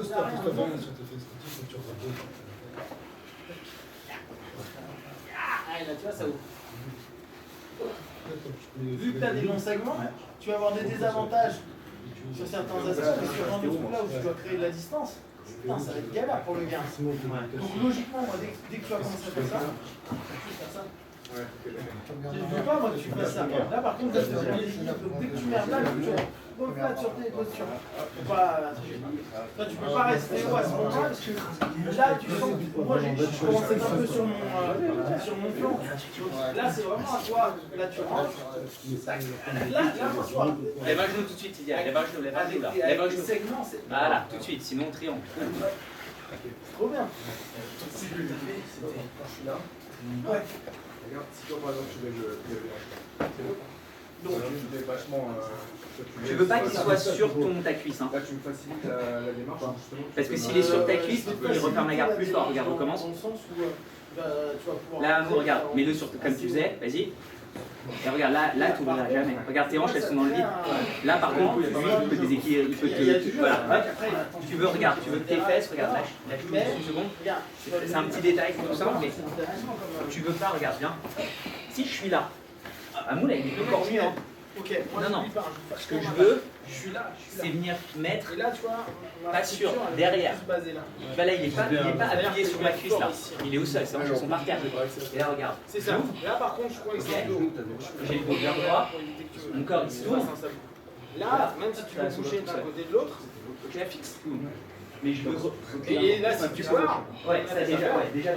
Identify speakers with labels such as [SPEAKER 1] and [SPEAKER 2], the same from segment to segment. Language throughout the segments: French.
[SPEAKER 1] Pose-toi sur tes fesses.
[SPEAKER 2] Ah, là, tu vois, ça ouvre. Vu que tu as des longs segments, tu vas avoir des désavantages sur certains aspects, mais sur un autre là où tu dois créer de la distance, putain, ça va être galère pour le gars. Donc logiquement, moi, dès que tu vas commencer à faire ça, tu vas faire ça. Je ne veux pas moi que tu fasses ça. Là par contre, dès que tu mets là, tu reflates sur tes postures. Toi, tu peux pas rester haut à ce moment-là parce que là, tu sens que moi, je commence à être un peu sur mon flanc. Là, c'est vraiment à toi. Là, tu rentres. Là, pour toi.
[SPEAKER 3] Lève un genou tout de suite, Lydia. Lève un genou, lève un genou là. Lève un genou. Voilà, tout de suite, sinon triangle.
[SPEAKER 2] C'est trop bien.
[SPEAKER 4] Je suis là.
[SPEAKER 2] Ouais.
[SPEAKER 4] Regarde, si toi par exemple tu mets le c'est bon. Donc tu mets vachement.
[SPEAKER 3] Tu veux pas qu'il soit sur ta cuisse. Hein.
[SPEAKER 4] Là tu me facilites la démarche.
[SPEAKER 3] Parce que s'il est sur ta cuisse, il referme la garde plus fort. Regarde, on commence. Là, regarde, mets-le sur comme tu faisais, vas-y. Et regarde, là tu n'ouvriras jamais. Regarde, tes hanches, elles sont dans le vide. Là, par contre, lui, il peut déséquilibrer, il peut te. Voilà. Tu veux, regarde, tu veux que tes fesses, regarde, lâche une seconde. C'est un petit détail, tout ça, mais tu veux pas, regarde bien. Si je suis là, à moule avec des deux cornues, hein. Non. Ce que je veux, c'est venir mettre, pas sur, derrière. Bah là, il n'est pas appuyé sur ma cuisse là. Il est au sol, ses hanches sont par terre. Et là, regarde.
[SPEAKER 2] C'est ça. Là, par contre, je crois que c'est
[SPEAKER 3] j'ai le dos bien droit. Mon corps, il se tourne.
[SPEAKER 2] Là, même si tu veux bouger d'un côté de l'autre,
[SPEAKER 3] je la fixe. Mais je veux.
[SPEAKER 2] Et là, si tu pars,
[SPEAKER 3] ouais, ça déjà.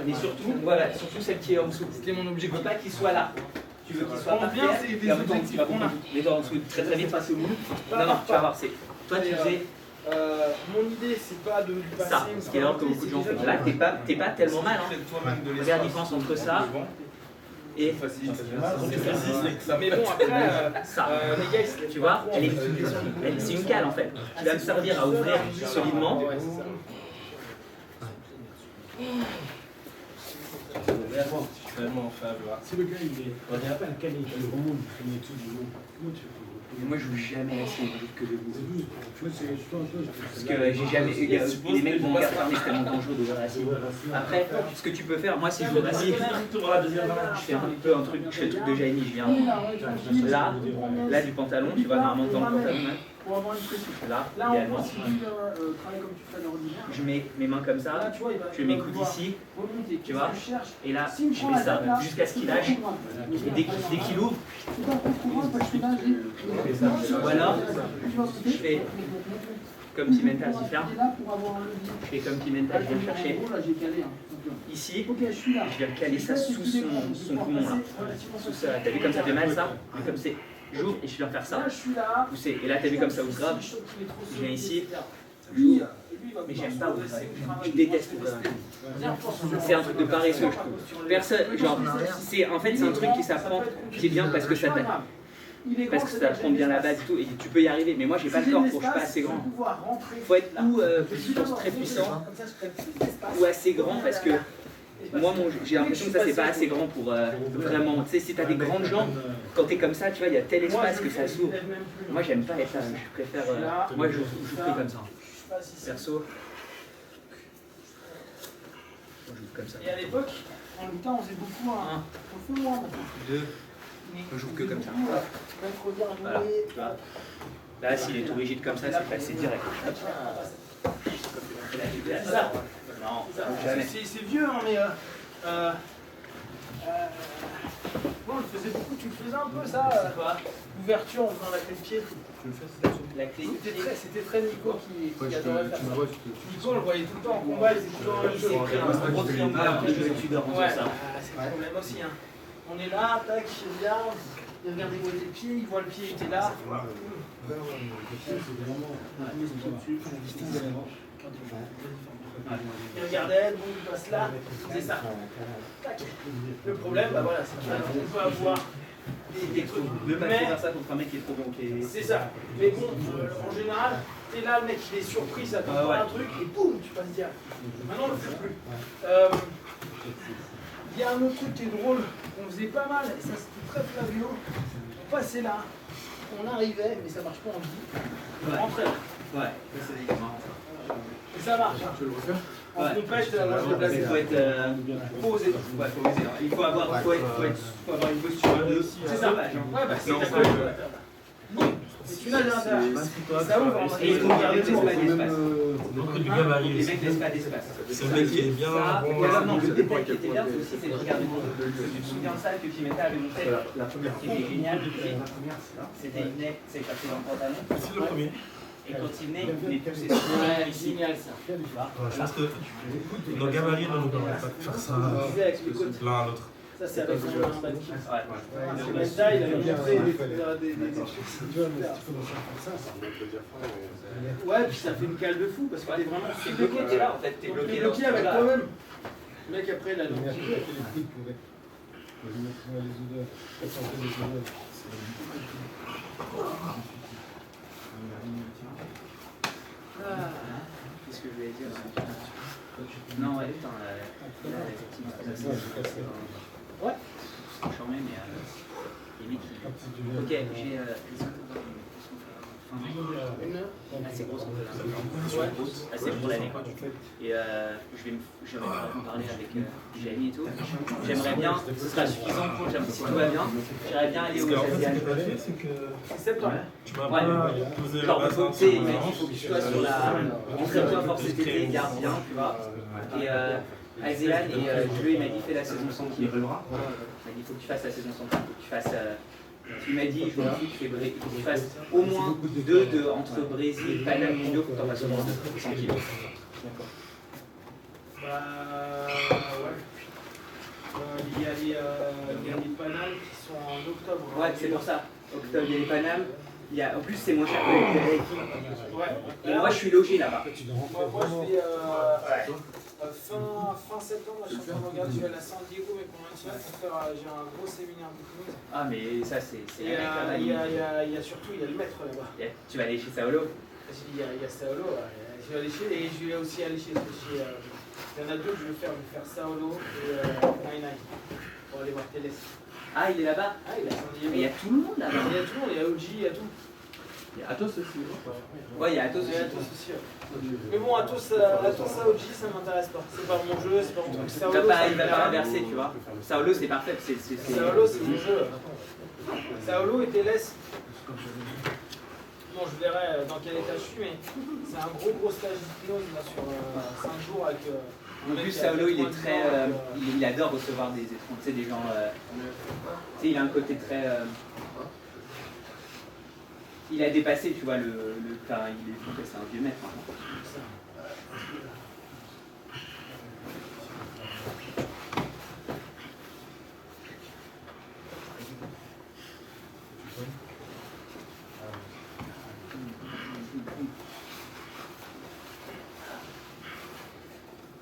[SPEAKER 3] Mais surtout, voilà, surtout celle qui est en dessous. C'était mon objectif. Je veux pas qu'il soit là. Tu veux qu'il soit par terre. Et en même temps, tu vas comprendre. Les dents en dessous, très très vite passer au bout. Non, tu vas voir, c'est. Toi, tu faisais.
[SPEAKER 2] Mon idée, c'est pas de lui passer.
[SPEAKER 3] Ça, ce qui est là que beaucoup de gens font. Là, t'es pas tellement mal. Hein. Regarde la différence entre ça. Et
[SPEAKER 2] mais bon, après,
[SPEAKER 3] ça, tu vois, c'est une cale en fait, qui va me servir à ouvrir solidement.
[SPEAKER 1] Si le gars il n'y a pas un calé qui remonte, il met tout du haut, comment tu fais?
[SPEAKER 3] Moi je ne joue jamais assez que de vous.
[SPEAKER 1] Tu vois,
[SPEAKER 3] parce que j'ai jamais. Les mecs vont regarder c'est tellement dangereux d'ouvrir la cible. Après, ce que tu peux faire, moi si je veux assis, je fais un peu un truc, je fais le truc de Jaime, je viens là du pantalon, tu vois, normalement dans le pantalon. Là, idéalement. Je mets mes mains comme ça, je mets mes coudes ici, tu vois, et là, je fais ça jusqu'à ce qu'il lâche. Et dès qu'il ouvre, ou alors, je fais comme Pimenta, s'y ferme. Je fais comme Pimenta, je viens le chercher. Ici, je viens caler ça sous son poumon là. T'as vu comme ça fait mal ça? Comme c'est. J'ouvre et je viens faire ça. Pousser. Et là, t'as vu comme ça ouvre grave. Je viens ici, j'ouvre. Mais j'aime pas ouvrir. Je déteste ouvrir. C'est un truc de paresseux, je trouve. Personne, genre, en fait, c'est un truc qui s'apprend, qui est bien parce que ça prend bien la base et tout, et tu peux y arriver. Mais moi, j'ai pas le corps pour, je suis pas assez grand. Faut être ou très puissant, ou assez grand parce que. Moi, j'ai l'impression que ça, c'est pas assez grand pour vraiment. Tu sais, si t'as des grandes jambes, quand t'es comme ça, tu vois, il y a tel espace que ça s'ouvre. Moi, j'aime pas être là. Je préfère. Moi, je fais comme ça. Perso. Je joue comme ça.
[SPEAKER 2] Et à l'époque, en luttant, on faisait beaucoup un. On fait moins.
[SPEAKER 3] 2. Je joue que comme ça. Voilà. Là, s'il est tout rigide comme ça, c'est passé direct. Non, jamais.
[SPEAKER 2] C'est vieux, hein, mais bon, on le faisait beaucoup. Tu le faisais un peu ça, l'ouverture en faisant la clé de pied.
[SPEAKER 3] La clé.
[SPEAKER 2] C'était très Nico qui adorait faire ça. Nico, on le voyait tout le temps en combat, il faisait tout le temps la même chose.
[SPEAKER 3] Un gros triangle, tu dors en ça.
[SPEAKER 2] C'est le problème aussi. Hein. On est là, tac, il regarde, il regarde où était le pied, il voit le pied, il était là. Il regardait, bon, il passe là, il faisait ça. Tac. Le problème, bah voilà, c'est qu'on peut avoir des trucs.
[SPEAKER 3] Ne pas faire ça contre un mec qui est trop bon.
[SPEAKER 2] C'est ça. Mais bon, en général, t'es là, le mec il est surpris, ça t'en un truc, et boum, tu passes direct. Maintenant, on le fait plus. Il y a un autre truc qui est drôle, on faisait pas mal, et ça c'était très Flavio. On passait là, on arrivait, mais ça marche pas en vie. On rentrait là.
[SPEAKER 3] Ouais, c'est marrant ça.
[SPEAKER 2] Ça marche.
[SPEAKER 4] Tu veux le refaire?
[SPEAKER 2] On compète, moi je le place.
[SPEAKER 3] Il faut être posé. Ouais, faut oser, hein. Il faut avoir une posture de.
[SPEAKER 2] C'est ça. Ouais, bah c'est ta colle. Et tu nages à l'intérieur. Ça ouvre.
[SPEAKER 3] Et il faut garder l'espace d'espace.
[SPEAKER 5] Beaucoup du gabarit.
[SPEAKER 3] Les mecs laissent pas d'espace.
[SPEAKER 5] C'est le mec qui est bien.
[SPEAKER 3] Ça, et alors, non, le détail qui était bien, c'est aussi de regarder. Tu te souviens de ça que Pimenta avait montré,
[SPEAKER 4] La première.
[SPEAKER 3] qui était génial. C'était il venait, c'est quand il est en pantalon.
[SPEAKER 5] C'est le premier.
[SPEAKER 3] Et quand il venait, il venait pousser sur
[SPEAKER 2] Ouais, génial ça.
[SPEAKER 5] Je pense que nos gabarits ne nous permettent pas de faire ça l'un à l'autre.
[SPEAKER 2] Ça c'est avec un bâti.
[SPEAKER 3] Ouais.
[SPEAKER 2] Le Meta, il avait montré des Ouais, puis ça fait une cale de fou parce que t'es vraiment.
[SPEAKER 3] T'es bloqué, t'es là en fait, t'es
[SPEAKER 2] T'es
[SPEAKER 3] bloqué.
[SPEAKER 2] bloqué avec toi-même. Le mec après il a
[SPEAKER 3] Qu'est-ce que je voulais dire? Non, ouais, putain, ouais. C'est charmé, mais limite. Ok, j'ai. Assez grosse assez pour l'année. Et j'aimerais en parler avec Jamie et tout. J'aimerais bien, ce sera suffisant pour si tout va bien, j'aimerais bien aller au Asian.
[SPEAKER 2] septembre.
[SPEAKER 5] Tu m'as pas posé le
[SPEAKER 3] Genre,
[SPEAKER 5] bassin.
[SPEAKER 3] tu sais, il faut que tu sois sur la. Entraîne-toi force cet été, garde bien, tu vois. Et Asian, et lui, il m'a dit fais la saison sans kilos. Il m'a dit il faut que tu fasses la saison sans kilos, il faut que tu fasses. Il m'a dit, je m'en fous, il faut que tu fasses au moins 2 entre Brésil, Paname, Kilo, il faut que tu en fasses au moins 100 kilos.
[SPEAKER 2] D'accord. Bah ouais. Il y a les Paname qui sont en octobre.
[SPEAKER 3] Ouais, c'est pour ça. Octobre, il y a les Paname. En plus, c'est moins cher que les Haïti.
[SPEAKER 2] Ouais.
[SPEAKER 3] Et moi, je suis logé là-bas.
[SPEAKER 2] Moi, je fais fin septembre, je suis en train de regarder, je vais aller à San Diego, mais pour l'instant, j'ai un gros séminaire d'hypnose.
[SPEAKER 3] Ah, mais ça, c'est.
[SPEAKER 2] Et il y a surtout, il y a le maître là-bas.
[SPEAKER 3] Tu vas aller chez Saolo?
[SPEAKER 2] Il y a Saolo, je vais aller chez, et je vais aussi aller chez il y en a 2 que je vais faire Saolo et Nine pour aller voir Télès.
[SPEAKER 3] Ah, il est là-bas?
[SPEAKER 2] Ah, il est à San Diego.
[SPEAKER 3] Mais il y a tout le monde là-bas.
[SPEAKER 2] Il y a tout le monde, il y a OG, il y a tout.
[SPEAKER 4] Il y a Athos aussi.
[SPEAKER 3] Ouais, il y a Athos
[SPEAKER 2] Il y a
[SPEAKER 3] aussi.
[SPEAKER 2] Athos aussi. Mais bon, Athos OG, ça m'intéresse pas. C'est pas mon jeu, c'est pas mon truc.
[SPEAKER 3] Il va pas inverser, tu vois. Saolo, c'est parfait.
[SPEAKER 2] Saolo, c'est mon jeu. Saolo et Télès. Bon, je verrai dans quel état je suis, mais c'est un gros stage d'hypnose là, sur 5 jours avec.
[SPEAKER 3] En plus, Saolo, il est très. Il adore recevoir des étrangers, tu sais, des gens. Tu sais, il a un côté très. Il a dépassé, tu vois, enfin, c'est un vieux maître maintenant.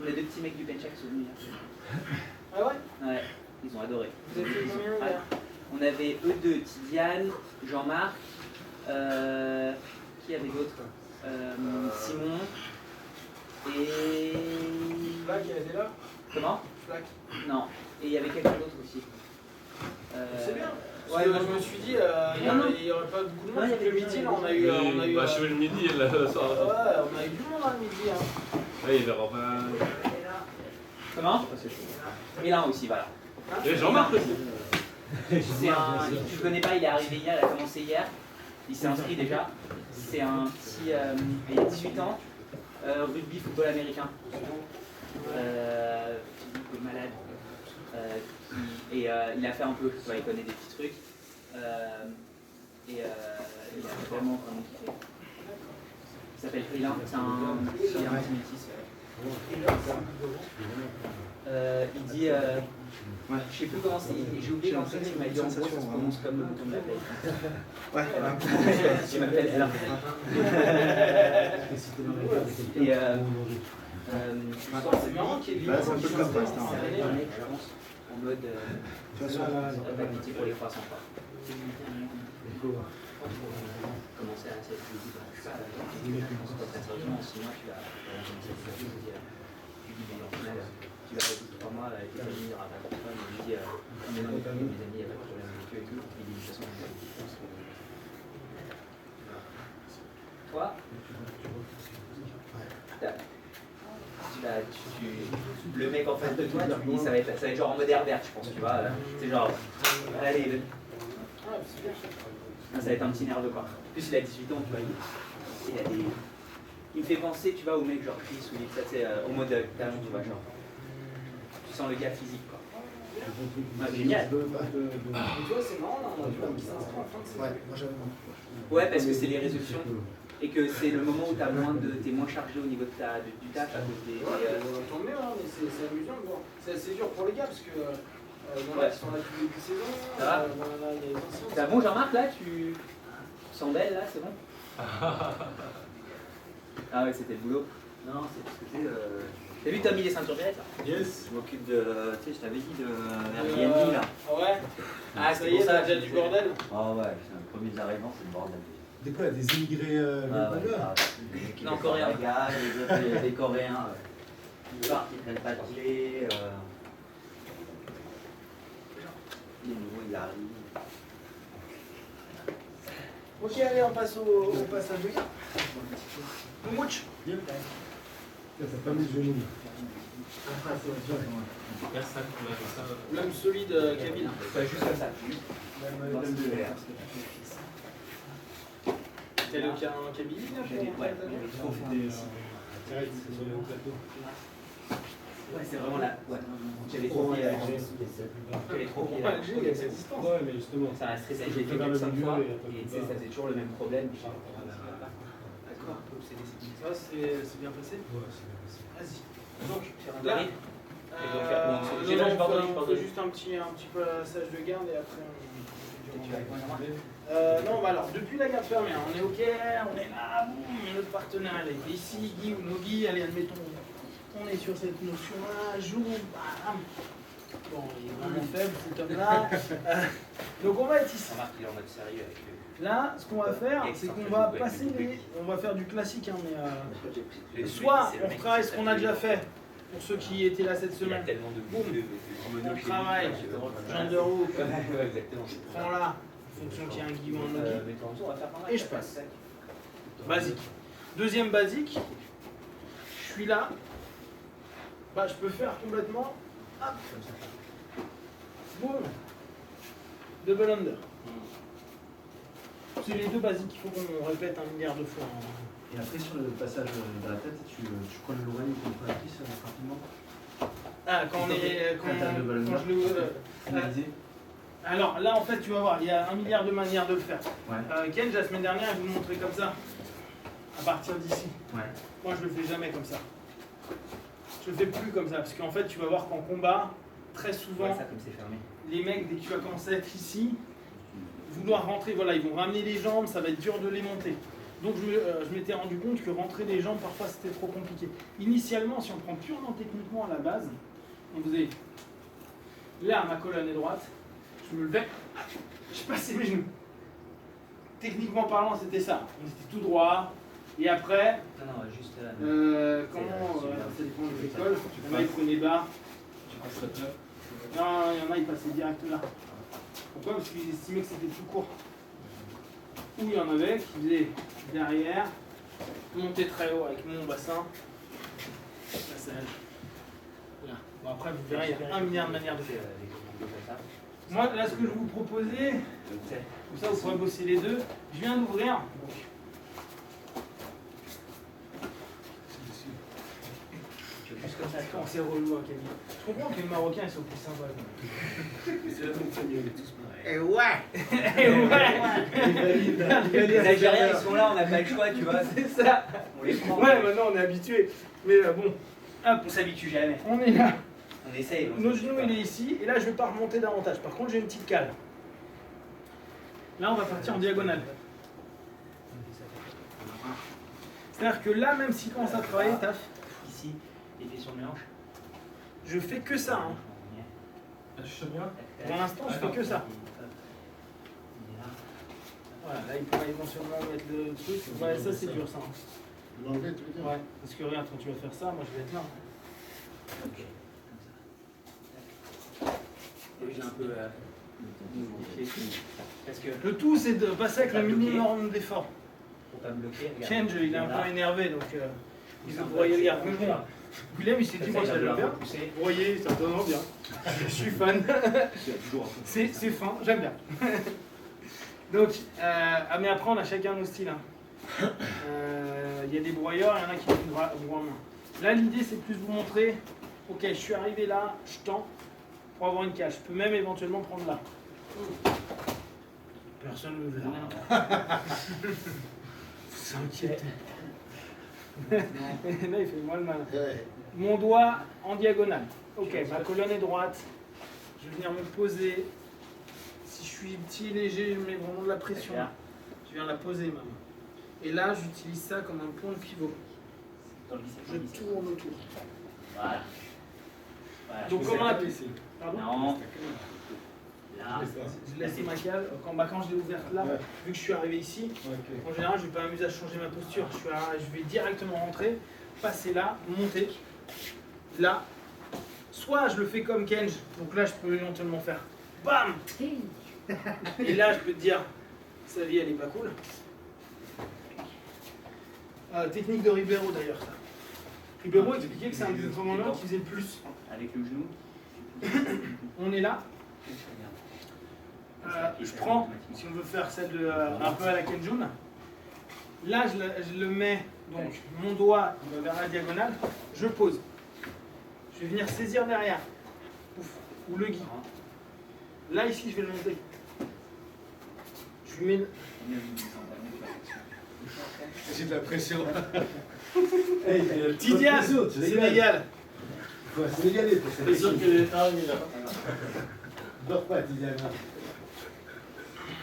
[SPEAKER 3] On a 2 petits mecs du Penchak qui sont venus hier.
[SPEAKER 2] Ah ouais?
[SPEAKER 3] Ouais, ils ont adoré.
[SPEAKER 2] Vous avez fait combien
[SPEAKER 3] Ouais.
[SPEAKER 2] hier?
[SPEAKER 3] On avait eux deux, Tidiane, Jean-Marc, qui avait d'autres Simon et.
[SPEAKER 2] Flack, il était là?
[SPEAKER 3] Comment?
[SPEAKER 2] Flack.
[SPEAKER 3] Non, et il y avait quelqu'un d'autre aussi.
[SPEAKER 2] C'est bien.
[SPEAKER 3] Ouais,
[SPEAKER 2] Parce que je me suis dit, il n'y aurait pas beaucoup de monde.
[SPEAKER 3] Non, il y avait
[SPEAKER 2] Le midi, là, on a eu.
[SPEAKER 4] Bah, je suis le midi, là, le soir.
[SPEAKER 2] Ouais, on a eu du monde le midi. Hein.
[SPEAKER 4] Ouais, il verra pas.
[SPEAKER 3] Comment? Milan aussi, voilà.
[SPEAKER 4] Et Jean-Marc aussi.
[SPEAKER 3] C'est un, tu le connais pas, il est arrivé hier, il a commencé hier, il s'est inscrit déjà. C'est un petit, il a 18 ans, rugby, football américain. Physique malade. Et il a fait un peu, tu vois, il connaît des petits trucs. Il a vraiment kiffé. Il s'appelle Freeland, c'est un petit métis. Il dit, je sais plus comment c'est, j'ai oublié l'entrée, il m'a dit en gros, ça se prononce comme on l'appelle. Ouais, tu m'appelles là. Et
[SPEAKER 2] c'est marrant qu'il y ait
[SPEAKER 4] c'est un peu comme ça, c'est
[SPEAKER 3] un mec, je pense, en mode d'amitié pour les croissants. Commencer à essayer de dire, je sais pas, très sérieusement, sinon tu vas tu vas rester 3 mois avec tes amis, il n'y aura pas de problème, il me dit, mais non, mes amis, il n'y a pas de problème avec eux et tout, il dit, de toute façon, toi, le mec en face de toi, tu lui dis, ça va être genre en mode Herbert, je pense, tu vois. C'est genre, allez, ça va être un petit nerveux quoi. En plus, il a 18 ans, tu vois. Il me fait penser, tu vois, au mec genre Chris ou Nick, ça c'est au mode talent, tu vois, genre. Tu sens le gars physique quoi. Génial.
[SPEAKER 2] Et toi, c'est marrant, là, on a vu un petit instant en fin de saison.
[SPEAKER 4] Ouais, moi j'avais.
[SPEAKER 3] Ouais, parce que c'est les résolutions et que c'est le moment où t'es moins chargé au niveau de du taf à cause des.
[SPEAKER 2] Tant mieux, hein, mais c'est amusant de voir. C'est assez dur pour les gars parce que il y en a qui sont là depuis le début de saison.
[SPEAKER 3] Ça va
[SPEAKER 2] Là, il y a les anciens.
[SPEAKER 3] T'as bon, Jean-Marc, là, tu sens belle, là, c'est bon. Ah ouais, c'était le boulot. Non, c'est parce que t'as vu, t'as mis les ceintures vertes là?
[SPEAKER 1] Yes.
[SPEAKER 6] Je m'occupe de. Tu sais, je t'avais dit de Airbnb là.
[SPEAKER 2] Ouais.
[SPEAKER 3] Ah,
[SPEAKER 2] Ça y est, t'as déjà du bordel.
[SPEAKER 6] Ah ouais, c'est un premier arrivant, c'est le bordel.
[SPEAKER 1] Des quoi, des immigrés
[SPEAKER 6] Ah ouais,
[SPEAKER 1] vietnamiens?
[SPEAKER 3] Non, coréen.
[SPEAKER 6] Les gars, les autres, les Coréens. Une part qui prennent pas de clé. Les nouveaux, ils arrivent.
[SPEAKER 2] Ok, allez, on passe au passage de gars. Le mouch.
[SPEAKER 1] Bien. T'as pas mis le genou.
[SPEAKER 5] Personne qui m'a fait ça.
[SPEAKER 2] L'homme solide, Kevin.
[SPEAKER 3] Pas juste comme ça.
[SPEAKER 2] L'homme de l'air. T'as le cas en cabine là pour
[SPEAKER 3] Ouais,
[SPEAKER 2] partager
[SPEAKER 1] Direct, c'est sur le haut plateau.
[SPEAKER 3] ouais, c'est vraiment là. Ouais. J'avais trop pied. J'avais trop pied.
[SPEAKER 2] Ouais, il y a cette distance.
[SPEAKER 1] Ouais, mais justement.
[SPEAKER 3] Ça a stressé, j'ai fait 4-5 fois et tu sais, ça faisait toujours le même problème. D'accord, un peu obsédé,
[SPEAKER 2] Ça va, c'est bien passé.
[SPEAKER 1] Ouais, c'est bien passé.
[SPEAKER 2] Vas-y.
[SPEAKER 3] Donc, sur un
[SPEAKER 2] Là,
[SPEAKER 3] demi.
[SPEAKER 2] on fait juste un petit passage de garde et après non, bah alors, depuis la garde fermée, hein, on est ok, on est là, boum, notre partenaire elle est ici, Guy ou no Guy, allez, admettons, on est sur cette notion-là, joue, bam. Bon, il est vraiment faible cet homme-là. Donc on va être ici.
[SPEAKER 3] Il est en mode sérieux avec eux.
[SPEAKER 2] Là, ce qu'on va faire, c'est qu'on va passer on va faire du classique, hein, mais soit on travaille ce qu'on a déjà fait, pour ceux qui étaient là cette semaine.
[SPEAKER 3] Tellement de
[SPEAKER 2] Boum, on travaille, genre de roue, je prends là, en fonction qu'il y a un Guy ou un no Guy, et je passe. Basique. Deuxième basique, je suis là, bah, je peux faire complètement, hop, boum, double under. C'est les deux basiques qu'il faut qu'on répète 1 milliard de fois.
[SPEAKER 7] Et après, sur le passage de la tête, tu colles l'oreille contre la cuisse rapidement.
[SPEAKER 2] Ah, quand je le
[SPEAKER 7] Finalisé.
[SPEAKER 2] alors là, en fait, tu vas voir, il y a 1 milliard de manières de le faire.
[SPEAKER 7] Ouais.
[SPEAKER 2] Ken, la semaine dernière, il vous montrait comme ça, à partir d'ici.
[SPEAKER 7] Ouais.
[SPEAKER 2] Moi, je le fais jamais comme ça. Je le fais plus comme ça, parce qu'en fait, tu vas voir qu'en combat, très souvent,
[SPEAKER 3] ça comme c'est fermé.
[SPEAKER 2] les mecs, dès que tu vas commencer à être ici, vouloir rentrer, voilà, ils vont ramener les jambes, ça va être dur de les monter. Donc je m'étais rendu compte que rentrer les jambes, parfois c'était trop compliqué. Initialement, si on prend purement techniquement à la base, donc vous avez là ma colonne est droite, je me levais, je passais mes genoux. Techniquement parlant, c'était ça. On était tout droit. Et après,
[SPEAKER 3] Non, juste là.
[SPEAKER 2] comment ça dépend des écoles. Il y en a, ils prenaient barre. Non, il y en a, ils passaient direct là. Pourquoi? Parce qu'ils estimaient que c'était plus court. Ou il y en avait qui faisaient derrière, monter très haut avec mon bassin. Passage. Là. Bon, après, vous verrez, il y a 1 milliard de manières de faire. Moi, là, ce que je vous proposais, comme ça, vous pourrez bosser les deux. Je viens d'ouvrir. Quand c'est relou à Camille. Je comprends que les Marocains ils sont plus sympas.
[SPEAKER 1] C'est la même famille, on est tous pareils.
[SPEAKER 2] Et ouais.
[SPEAKER 3] Les Algériens ils sont là, on n'a pas le choix, tu vois.
[SPEAKER 2] C'est ça.
[SPEAKER 3] On les prend.
[SPEAKER 2] Ouais, maintenant on est habitué. Mais bon, hop,
[SPEAKER 3] On s'habitue jamais.
[SPEAKER 2] on est là.
[SPEAKER 3] On essaye.
[SPEAKER 2] Notre genou il est ici. Et là je vais pas remonter davantage. Par contre, j'ai une petite cale. Là, on va partir en diagonale. C'est-à-dire que là, même s'il commence à travailler, taf,
[SPEAKER 3] Ici, les pieds sur le mélange.
[SPEAKER 2] je fais que ça. Hein.
[SPEAKER 5] Ah, tu sais bien?
[SPEAKER 2] Pour l'instant, je fais que ça. Voilà, là, il pourrait éventuellement mettre le truc. Ouais, ça, c'est dur, ça. Hein.
[SPEAKER 1] L'enlever, tu veux dire?
[SPEAKER 2] Ouais, parce que regarde, quand tu vas faire ça, moi, je vais être là.
[SPEAKER 3] Ok. Et j'ai un peu modifié. Parce que
[SPEAKER 2] Le tout, c'est de passer avec le minimum d'effort.
[SPEAKER 3] pour pas bloquer, regarde.
[SPEAKER 2] Kenj, il est un peu énervé, donc il veut broyer le garde. Mais bon, William, il s'est dit, moi, ça j'aime bien. Vous voyez, ça donne bien. Je suis fan. C'est fin, j'aime bien. Donc, mais après, on a chacun nos styles. Il y a des broyeurs, il y en a qui font broie en main. Là, l'idée, c'est plus vous montrer, ok, je suis arrivé là, je tends pour avoir une cage. Je peux même éventuellement prendre là. Personne ne le verra. C'est inquiétant. Là, il fait moins le mal. Mon doigt en diagonale. Ok, ma colonne est droite. Je vais venir me poser. Si je suis petit et léger, je mets vraiment de la pression. Je viens la poser, maman. Et là, j'utilise ça comme un point de pivot. Je tourne autour.
[SPEAKER 6] Voilà.
[SPEAKER 2] Donc, comment appeler ça?
[SPEAKER 6] Pardon? Non. Là.
[SPEAKER 2] Je laisse ma cale. Quand je l'ai ouverte là, vu que je suis arrivé ici, en général, je ne vais pas m'amuser à changer ma posture. Je vais directement rentrer, passer là, monter. Là. Soit je le fais comme Kenj, donc là, je peux éventuellement faire BAM! Et là, je peux te dire, sa vie, elle est pas cool. Technique de Ribeiro d'ailleurs, ça. Ribeiro expliquait que c'est un des entraînements qui faisait le plus.
[SPEAKER 6] Avec le genou.
[SPEAKER 2] On est là. Je prends, si on veut faire celle de un peu à la Kenjun. Là, je le mets, donc mon doigt vers la diagonale, je pose. Je vais venir saisir derrière. Ouf, ou le gui. Là, ici, je vais le monter. Je lui mets.
[SPEAKER 1] J'ai de la pression.
[SPEAKER 2] Tidiane, Sénégal.
[SPEAKER 1] Sénégalais pour cette
[SPEAKER 4] C'est sûr que les femmes, il a.
[SPEAKER 1] Dors pas, Tidiane.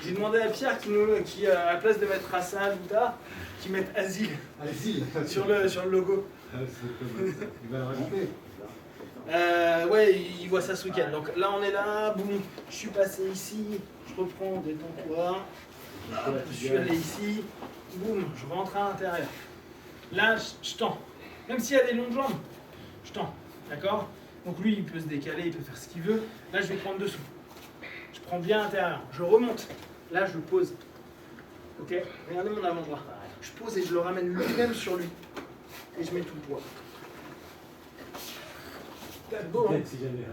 [SPEAKER 2] J'ai demandé à Pierre qui à la place de mettre Hassan ou Da, qui mette Asile
[SPEAKER 1] Allez-y.
[SPEAKER 2] sur le logo.
[SPEAKER 1] Il va le rajouter.
[SPEAKER 2] Ouais, il voit ça ce week-end. Donc là, on est là, boum, je suis passé ici, je reprends, détends-toi. Je suis allé ici, boum, je rentre à l'intérieur. Là, je tends. Même s'il y a des longues jambes, je tends. D'accord? Donc lui, il peut se décaler, il peut faire ce qu'il veut. Là, je vais prendre dessous. Je prends bien à l'intérieur. Je remonte. Là, je pose. Ok? Regardez mon avant-bras. Je pose et je le ramène lui-même sur lui. Et je mets tout le poids. C'est beau, hein?
[SPEAKER 1] Si jamais.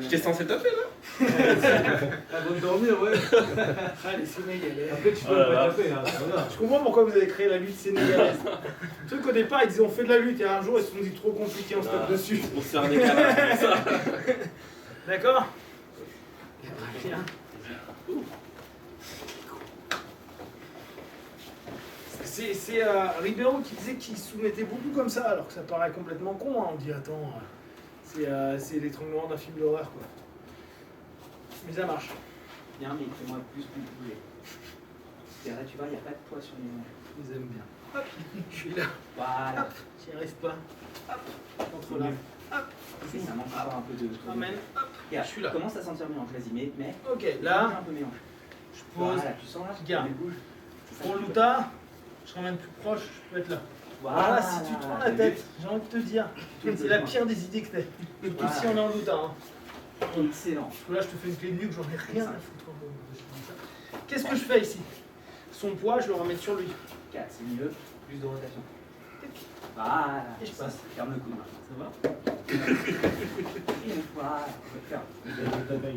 [SPEAKER 5] T'es censé taper là?
[SPEAKER 1] Avant de dormir, ouais.
[SPEAKER 2] Ah, les Sénégalais.
[SPEAKER 1] Après, tu peux pas taper, hein, ça va.
[SPEAKER 2] Je comprends pourquoi vous avez créé la lutte sénégalaise. Le truc au départ, ils disaient on fait de la lutte et un jour ils se sont dit trop compliqué, on se tape dessus.
[SPEAKER 5] Pour se faire des câlins, c'est ça.
[SPEAKER 2] D'accord? Bien. C'est Ribeiro qui disait qu'il soumettait beaucoup comme ça, alors que ça paraît complètement con. Hein. On dit attends, c'est l'étranglement d'un film d'horreur quoi. Mais ça marche.
[SPEAKER 3] Bien, mais fais-moi plus bouger. Et là, tu vois, il n'y a pas de poids sur les manches.
[SPEAKER 2] Ils aiment bien. Hop, je suis là.
[SPEAKER 3] Voilà.
[SPEAKER 2] Hop, j'y arrive pas. Hop, contre là. Hop,
[SPEAKER 3] Tu sais, ça manque encore un peu de.
[SPEAKER 2] ramène. Hop,
[SPEAKER 3] Regarde,
[SPEAKER 2] je suis là.
[SPEAKER 3] commence à sentir mélange. Vas-y, mais.
[SPEAKER 2] Ok,
[SPEAKER 3] Bouge
[SPEAKER 2] là,
[SPEAKER 3] un peu mélange.
[SPEAKER 2] je pose.
[SPEAKER 3] Voilà, tu sens là.
[SPEAKER 2] Regarde.
[SPEAKER 3] Mais bouge. C'est ça
[SPEAKER 2] Pour
[SPEAKER 3] que je veux.
[SPEAKER 2] l'outa, je ramène plus proche, je peux être là. Voilà, si tu te prends la tête, j'ai envie de te dire, c'est la pire des idées que t'aies. Surtout si on est en l'outa. Hein.
[SPEAKER 3] Excellent.
[SPEAKER 2] Parce que là, je te fais une clé de nuque, j'en ai rien à foutre. Qu'est-ce que je fais ici? Son poids, je le remets sur lui.
[SPEAKER 3] 4, c'est mieux. Plus de rotation. Voilà.
[SPEAKER 2] Et je passe.
[SPEAKER 3] Ferme le coude maintenant.
[SPEAKER 2] Ça va?
[SPEAKER 3] Voilà.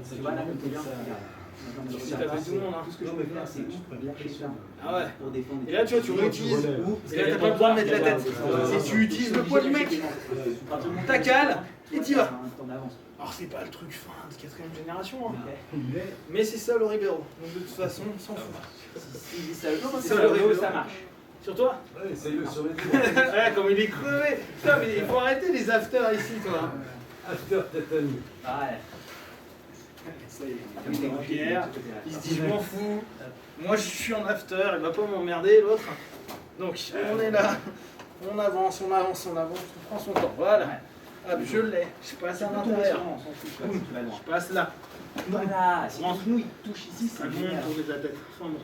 [SPEAKER 3] Tu vois, là, comme tu viens, regarde.
[SPEAKER 2] Si t'as fait tout le monde, hein.
[SPEAKER 3] Tout ce que je peux faire, c'est la pression
[SPEAKER 2] Ah ouais.
[SPEAKER 3] pour défendre.
[SPEAKER 2] Et là, tu vois, tu réutilises. Et là, t'as pas besoin de mettre la tête. C'est tu utilises le poids du mec. Ta cale, et t'y vas. Alors, c'est pas le truc fin de 4ème génération, hein. Mais c'est ça le Ribeiro. Donc, de toute façon, on s'en fout.
[SPEAKER 3] Si ça
[SPEAKER 2] le Ribeiro,
[SPEAKER 3] ça marche.
[SPEAKER 2] Sur toi?
[SPEAKER 1] Ouais, essaye-le sur les deux.
[SPEAKER 2] Ouais, comme il est crevé. Putain, mais il faut arrêter les afters ici, toi.
[SPEAKER 1] After Tatani.
[SPEAKER 3] Ouais.
[SPEAKER 2] Ça y est, Pierre, il se dit je m'en fous, moi je suis en after, il va pas m'emmerder l'autre. Donc on est là, on avance, on prend son temps, voilà. Hop, je l'ai, je passe à l'intérieur. Je passe là.
[SPEAKER 3] Voilà, si ton genou il touche ici,
[SPEAKER 2] Ça
[SPEAKER 3] c'est
[SPEAKER 2] monte
[SPEAKER 3] génial.
[SPEAKER 2] tourner la tête. Enfin bon,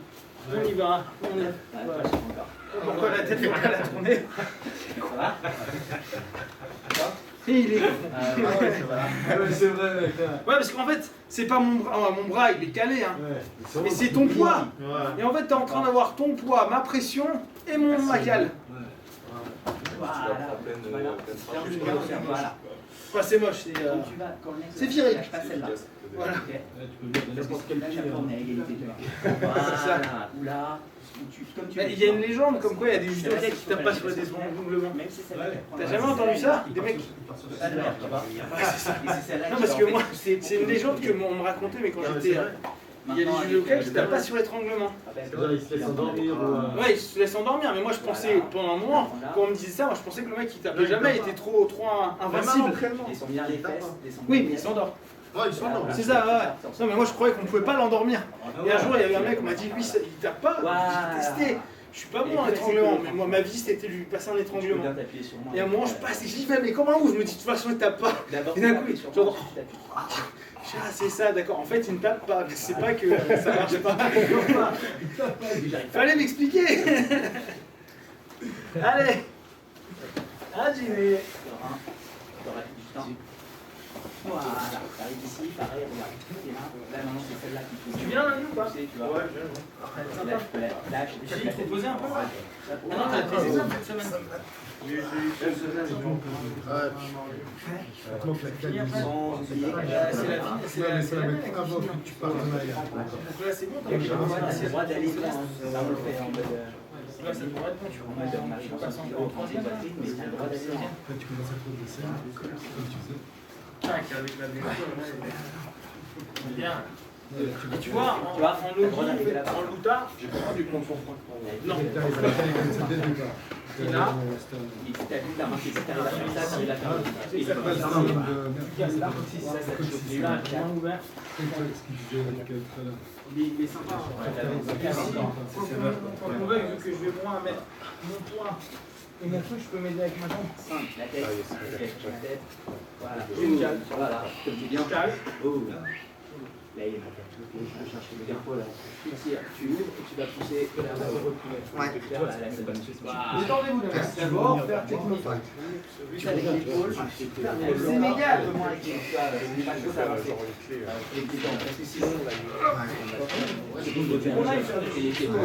[SPEAKER 2] on y va, on est.
[SPEAKER 3] Ouais, pas encore.
[SPEAKER 2] Pourquoi la tête faut pas la tourner?
[SPEAKER 3] Ça va?
[SPEAKER 2] Et il est.
[SPEAKER 1] C'est vrai, mec.
[SPEAKER 2] Ouais, parce qu'en fait, c'est pas mon bras, il est calé, hein.
[SPEAKER 1] Ouais.
[SPEAKER 2] Mais c'est ton poids.
[SPEAKER 1] Ouais.
[SPEAKER 2] Et en fait, t'es en train d'avoir ton poids, ma pression et ma cale.
[SPEAKER 6] Voilà. Voilà.
[SPEAKER 2] Enfin, c'est moche, c'est.
[SPEAKER 6] Quand tu vas, quand le mec
[SPEAKER 2] C'est viril.
[SPEAKER 6] lâche pas celle-là.
[SPEAKER 2] Voilà.
[SPEAKER 6] Ok.
[SPEAKER 1] N'importe quel
[SPEAKER 6] Là,
[SPEAKER 1] pied.
[SPEAKER 6] chaque fois, on est à égalité, tu vois.
[SPEAKER 2] C'est ça.
[SPEAKER 6] Voilà. Ou là, comme tu
[SPEAKER 2] Il y a une légende comme quoi il y a des judokas qui tapent pas sur les désengomblements.
[SPEAKER 6] Même si c'est celle-là.
[SPEAKER 2] T'as jamais entendu ça? Des mecs.
[SPEAKER 6] Pas de l'air, tu vois.
[SPEAKER 2] Ouais, c'est ça.
[SPEAKER 6] Et c'est celle-là
[SPEAKER 2] Non,
[SPEAKER 6] qui
[SPEAKER 2] parce
[SPEAKER 6] va
[SPEAKER 2] que
[SPEAKER 6] en
[SPEAKER 2] moi,
[SPEAKER 6] fait pousser
[SPEAKER 2] c'est une
[SPEAKER 6] pour-
[SPEAKER 2] légende que on me racontait, mais quand j'étais. Il y a
[SPEAKER 6] Maintenant,
[SPEAKER 2] des judokas
[SPEAKER 6] avec,
[SPEAKER 2] qui tapent pas sur l'étranglement.
[SPEAKER 1] C'est-à-dire, il se laisse endormir ou.
[SPEAKER 2] Ouais, ils se laissent endormir, mais moi je pensais pendant un moment, quand on me disait ça, moi je pensais que le mec il tapait jamais, il était trop invincible.
[SPEAKER 6] Descends bien les fesses, descends
[SPEAKER 2] Oui,
[SPEAKER 6] bien
[SPEAKER 2] mais il s'endort.
[SPEAKER 4] Ah, ils sont là.
[SPEAKER 2] C'est ça, ouais. Non, mais moi je croyais qu'on pouvait pas l'endormir. Et un jour il y avait un mec qui m'a dit, lui il tape pas, j'ai testé. Je suis pas bon en étranglement, mais moi ma vie c'était de lui passer un
[SPEAKER 6] Tu peux
[SPEAKER 2] étranglement.
[SPEAKER 6] bien t'appuyer sur moi.
[SPEAKER 2] Et à un moment je passe et je dis, mais comment ouf? Je me dis, de toute façon il tape pas.
[SPEAKER 6] D'abord,
[SPEAKER 2] Et d'un coup,
[SPEAKER 6] tu sur
[SPEAKER 2] genre,
[SPEAKER 6] moi, tu t'appuies.
[SPEAKER 2] Je dis, ah c'est ça, d'accord. En fait il ne tape pas, mais c'est pas que ça marche pas. Fallait m'expliquer. Allez. Ah j'y vais.
[SPEAKER 6] T'auras plus du temps. Voilà, t'arrives ici, pareil, regarde. Et là, maintenant c'est celle-là qui faut.
[SPEAKER 2] Tu viens lundi ou pas?
[SPEAKER 6] Tu sais, tu vois.
[SPEAKER 4] Ouais, je viens.
[SPEAKER 6] Là, je peux la lâche.
[SPEAKER 2] Il faut poser un peu. Ah non, t'as testé ça cette semaine. C'est la
[SPEAKER 1] Avant que tu parles de Maya.
[SPEAKER 2] Donc là c'est bon, t'as
[SPEAKER 6] C'est le droit d'aller loin. Ça, on le fait en mode.
[SPEAKER 2] là ça pourrait être bon, tu vois.
[SPEAKER 6] En mode, on arrive en sortie au troisième poitrine, mais t'as le droit d'aller loin.
[SPEAKER 1] Là, tu commences à trop de dessin, comme tu faisais.
[SPEAKER 2] Avec la bien. Et tu vois, en logi, en loutard, j'ai pas du confort. Non. Et là,
[SPEAKER 6] Il t'a vu, t'as marqué, t'as fait ça, il a fait.
[SPEAKER 2] c'est ça passe
[SPEAKER 6] Ça,
[SPEAKER 2] dans le
[SPEAKER 6] ça te choque.
[SPEAKER 2] Et là, j'ai rien ouvert. Il est sympa. Quand on veut, vu que je vais moi mettre mon poids et mon truc, je peux m'aider avec ma jambe.
[SPEAKER 6] La tête, la tête. Voilà.
[SPEAKER 2] Voilà.
[SPEAKER 6] Comme tu dis, en
[SPEAKER 2] Calme.
[SPEAKER 6] oh. Là, il y a ma tête. Je vais chercher le garrot là. Tu tires, tu ouvres et tu vas pousser que la main. Ouais. C'est bonne chose.
[SPEAKER 2] Détendez-vous les mecs. D'abord, faire technofight.
[SPEAKER 6] Plus avec l'épaule.
[SPEAKER 2] C'est méga de moi avec les
[SPEAKER 6] C'est pas chaud d'avancer. Avec les dents. Parce que sinon,
[SPEAKER 2] On aille faire des
[SPEAKER 6] les pieds.
[SPEAKER 2] ouais,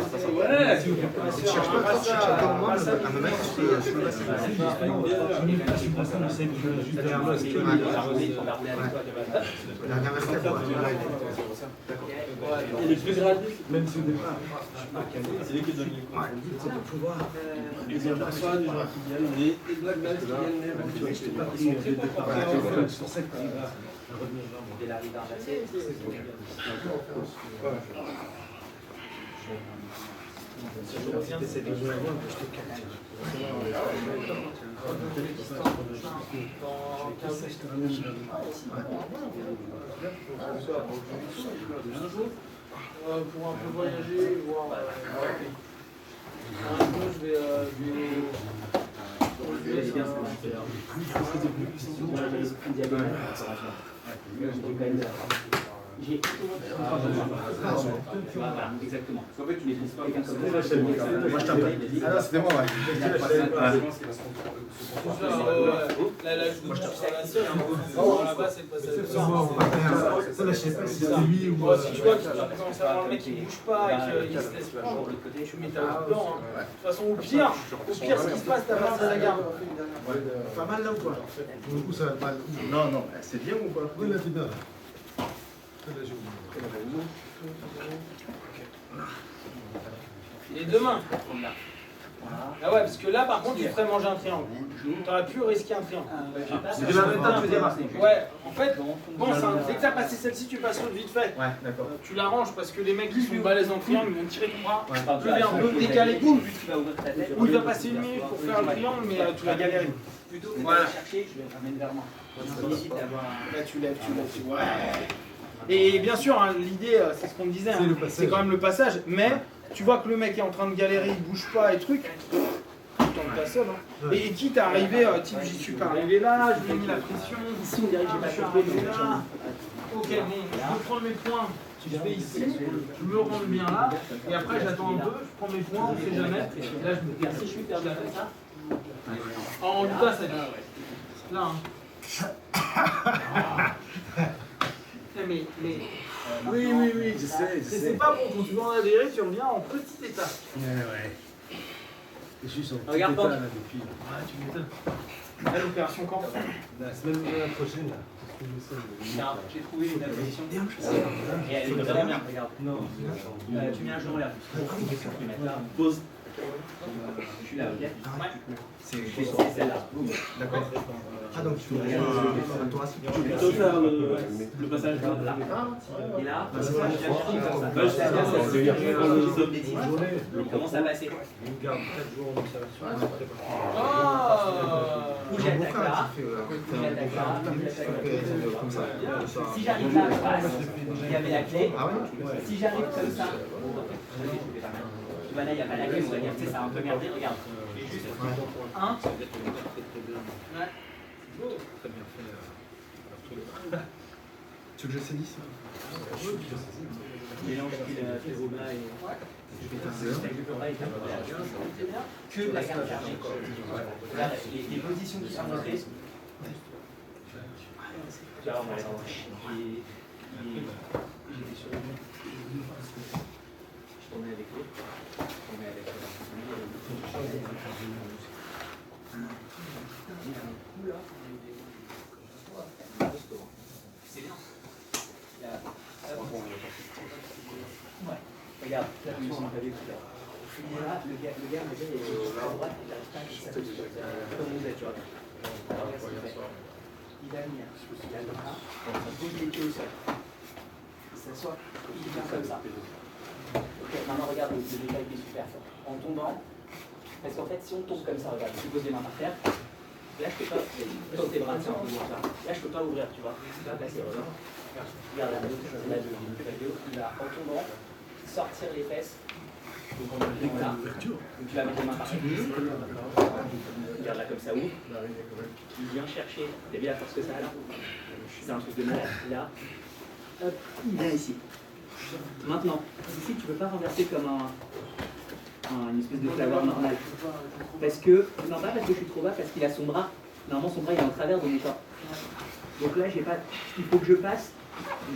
[SPEAKER 2] si vous cherchez pas ça,
[SPEAKER 1] Il est plus gradé, même si au départ, c'est lui qui donne les coups. C'est de pouvoir. Les personnes, des gens qui viennent, les black belts qui viennent, tu vois, je sais pas, ils sont très préparés. C'est pour ça que tu arrives à revenir vraiment.
[SPEAKER 6] Dès l'arrivée à passer,
[SPEAKER 1] T'essaies de jouer à voir, je te capte.
[SPEAKER 2] pour un peu voyager, voir. Un jour, je vais
[SPEAKER 6] j'ai voilà, exactement. En fait, tu les trouves pas quelqu'un comme ça.
[SPEAKER 4] Moi, je t'appelle. Ah non, c'était moi, ouais.
[SPEAKER 2] Moi, je tape la seule. Là-bas, c'est le passage.
[SPEAKER 1] Ça, là, je sais pas si c'est lui ou.
[SPEAKER 2] Si je vois qu'il commence à avoir le mec qui bouge pas et qu'il se laisse prendre, tu mets ta main dedans. De toute façon, au pire, ce qui se passe, t'as pas à la garde.
[SPEAKER 1] Pas mal là ou pas? Pour le coup, ça va pas.
[SPEAKER 4] Non, non, c'est bien ou pas?
[SPEAKER 1] Oui, là, t'es bien.
[SPEAKER 2] Et demain. Ah ouais, parce que là, par contre, tu ferais manger un triangle. T'aurais pu risquer un triangle.
[SPEAKER 4] C'est demain matin, tu veux dire?
[SPEAKER 2] Ouais, en fait, bon, dès que t'as passé celle-ci, tu passes l'autre vite fait.
[SPEAKER 4] Ouais, d'accord.
[SPEAKER 2] Tu l'arranges parce que les mecs qui sont balèzes en triangle, ils vont tirer ton bras.
[SPEAKER 6] Enfin,
[SPEAKER 2] Tu viens un peu décaler, boum.
[SPEAKER 6] tu vas ouvrir ta tête.
[SPEAKER 2] Ou il va passer une minute pour faire le triangle, mais tu vas galérer.
[SPEAKER 6] Plutôt que de
[SPEAKER 2] Voilà.
[SPEAKER 6] chercher, je vais le ramener vers moi. J'hésite à avoir un.
[SPEAKER 2] Là, tu lèves. Ouais. Et bien sûr, hein, l'idée, c'est ce qu'on me disait, hein, c'est quand même le passage, mais tu vois que le mec est en train de galérer, il bouge pas et truc, tu tentes pas seul. Hein. Et quitte à arriver, type j'y suis pas arrivé là, je lui ai mis la pression,
[SPEAKER 6] Ici, on dirait que j'ai pas
[SPEAKER 2] je suis
[SPEAKER 6] compris.
[SPEAKER 2] arrivé là. Ok, bon, je prends mes points, je vais ici, je me rends bien là, et après j'attends un peu, je prends mes points, on sait jamais, et là je me dis,
[SPEAKER 6] Si je suis perdu comme ça,
[SPEAKER 2] en Utah, ça dit. Là, hein. Mais
[SPEAKER 1] Oui, je sais.
[SPEAKER 2] c'est pas bon, quand tu veux en adhérer, tu reviens en petite étape.
[SPEAKER 1] Ouais. Je suis sur
[SPEAKER 3] Regarde
[SPEAKER 1] état
[SPEAKER 3] pas.
[SPEAKER 1] là depuis.
[SPEAKER 2] Ah, tu m'étonnes. Là, l'opération quand
[SPEAKER 1] La semaine prochaine là.
[SPEAKER 3] Tiens, j'ai trouvé une position. Et elle est vraiment bien, regarde.
[SPEAKER 1] Non.
[SPEAKER 3] Tu mets un genou là. Tu mets là.
[SPEAKER 1] Pause.
[SPEAKER 3] Je suis là, ok? Ouais.
[SPEAKER 1] C'est
[SPEAKER 3] celle-là.
[SPEAKER 1] D'accord.
[SPEAKER 7] Ah, donc tu
[SPEAKER 3] Regarde.
[SPEAKER 1] Tu peux plutôt faire le passage là.
[SPEAKER 3] Et là,
[SPEAKER 1] Bah,
[SPEAKER 3] je
[SPEAKER 1] c'est ça,
[SPEAKER 3] viens de finir comme ça.
[SPEAKER 1] Bah, je sais bien, ça veut dire
[SPEAKER 3] Il commence à passer.
[SPEAKER 1] On garde 4 jours en observation.
[SPEAKER 3] Où j'attaque là, où j'attaque là, où j'attaque là. Si j'arrive là, je passe. Il y avait la clé. Si j'arrive comme ça, tu vois là, il n'y a pas la clé, on va dire, tu sais, ça a un peu merdé, regarde. J'ai juste un. Ouais.
[SPEAKER 1] Très bien fait. Tu veux que je saisisse?
[SPEAKER 3] Mélange qu'il fait Robin et. Que la garde fermée. Là, les positions qui sont montées. Tu vois, on va aller voir. J'étais sur le. Je tournais avec l'autre. Je tournais avec c'est bien. Ouais. Regarde, là, tu vois, on avait tout là. Là, le gars, il est à droite, il n'arrive pas à s'appuyer sur ça. Comme vous êtes, tu vois. Alors, regarde ce qu'il fait. Il va venir, il a le bras, il pose les pieds au sol. Il s'assoit, il vient comme ça. Ok, maintenant regarde le détail qui est super fort. En tombant, parce qu'en fait, si on tombe comme ça, regarde, tu poses les mains par terre, là je peux pas, quand tes bras, c'est un peu comme ça. Là je peux pas ouvrir, tu vois. C'est pas placé, regarde. Regarde là, là il va en tombant, sortir les fesses. Donc on est là. Donc tu vas mettre les mains par terre. Regarde là comme ça ouvre. Il vient chercher, t'as vu la force que ça a là? C'est un truc de malade. Là, hop, il vient ici. Maintenant, ici tu peux pas renverser comme une espèce de flower normal. Parce que, non pas parce que je suis trop bas, parce qu'il a son bras. Normalement son bras il est en travers de mon corps. Donc là j'ai pas. Il faut que je passe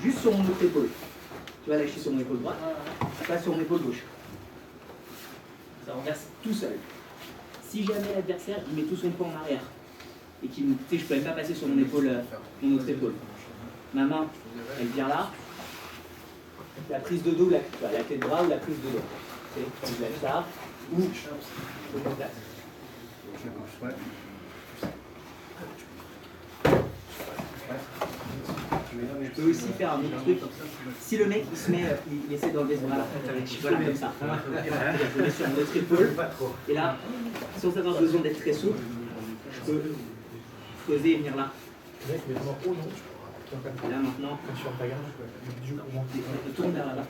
[SPEAKER 3] juste sur mon autre épaule. Tu vois là je suis sur mon épaule droite, je passe sur mon épaule gauche. Ça renverse tout seul. Si jamais l'adversaire il met tout son poids en arrière et qu'il, tu sais, je peux même pas passer sur mon épaule, mon autre épaule. Ma main, elle vient là. La prise de dos, la clé de bras ou la prise de dos. Tu sais, je lève ça ou je me place. Je peux aussi faire un autre truc. Si le mec il se met, il essaie d'enlever ce bras-là, voilà comme ça. Je le mets sur mon autre épaule. Et là, sans avoir besoin d'être très souple, je peux poser et venir là. Et là maintenant, je tourne vers là-bas.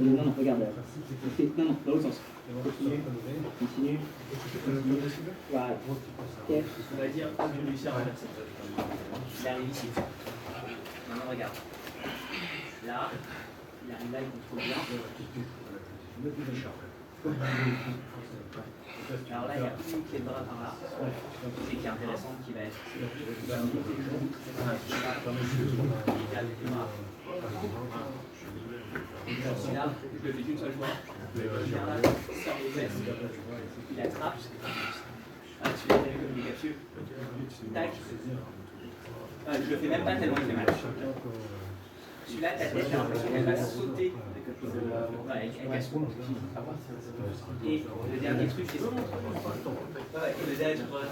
[SPEAKER 3] Non, non, regarde. Non, non, dans l'autre sens. Continue. Voilà. Ok. On va dire, je lui sers en fait. Il arrive ici. Maintenant, regarde. Là, il arrive là, il contrôle bien. Alors là, il y a une clé de bras par là, et qui est intéressante, qui va être là, je le fais une seule fois. Il vient là, il sort les fesses, il attrape. Ah, tu l'as vu comme des capsules. Tac. Je le fais même pas tellement il fait mal. Celui-là, ta tête, j'ai l'impression qu'elle va sauter. Et le dernier truc, c'est le dernier truc,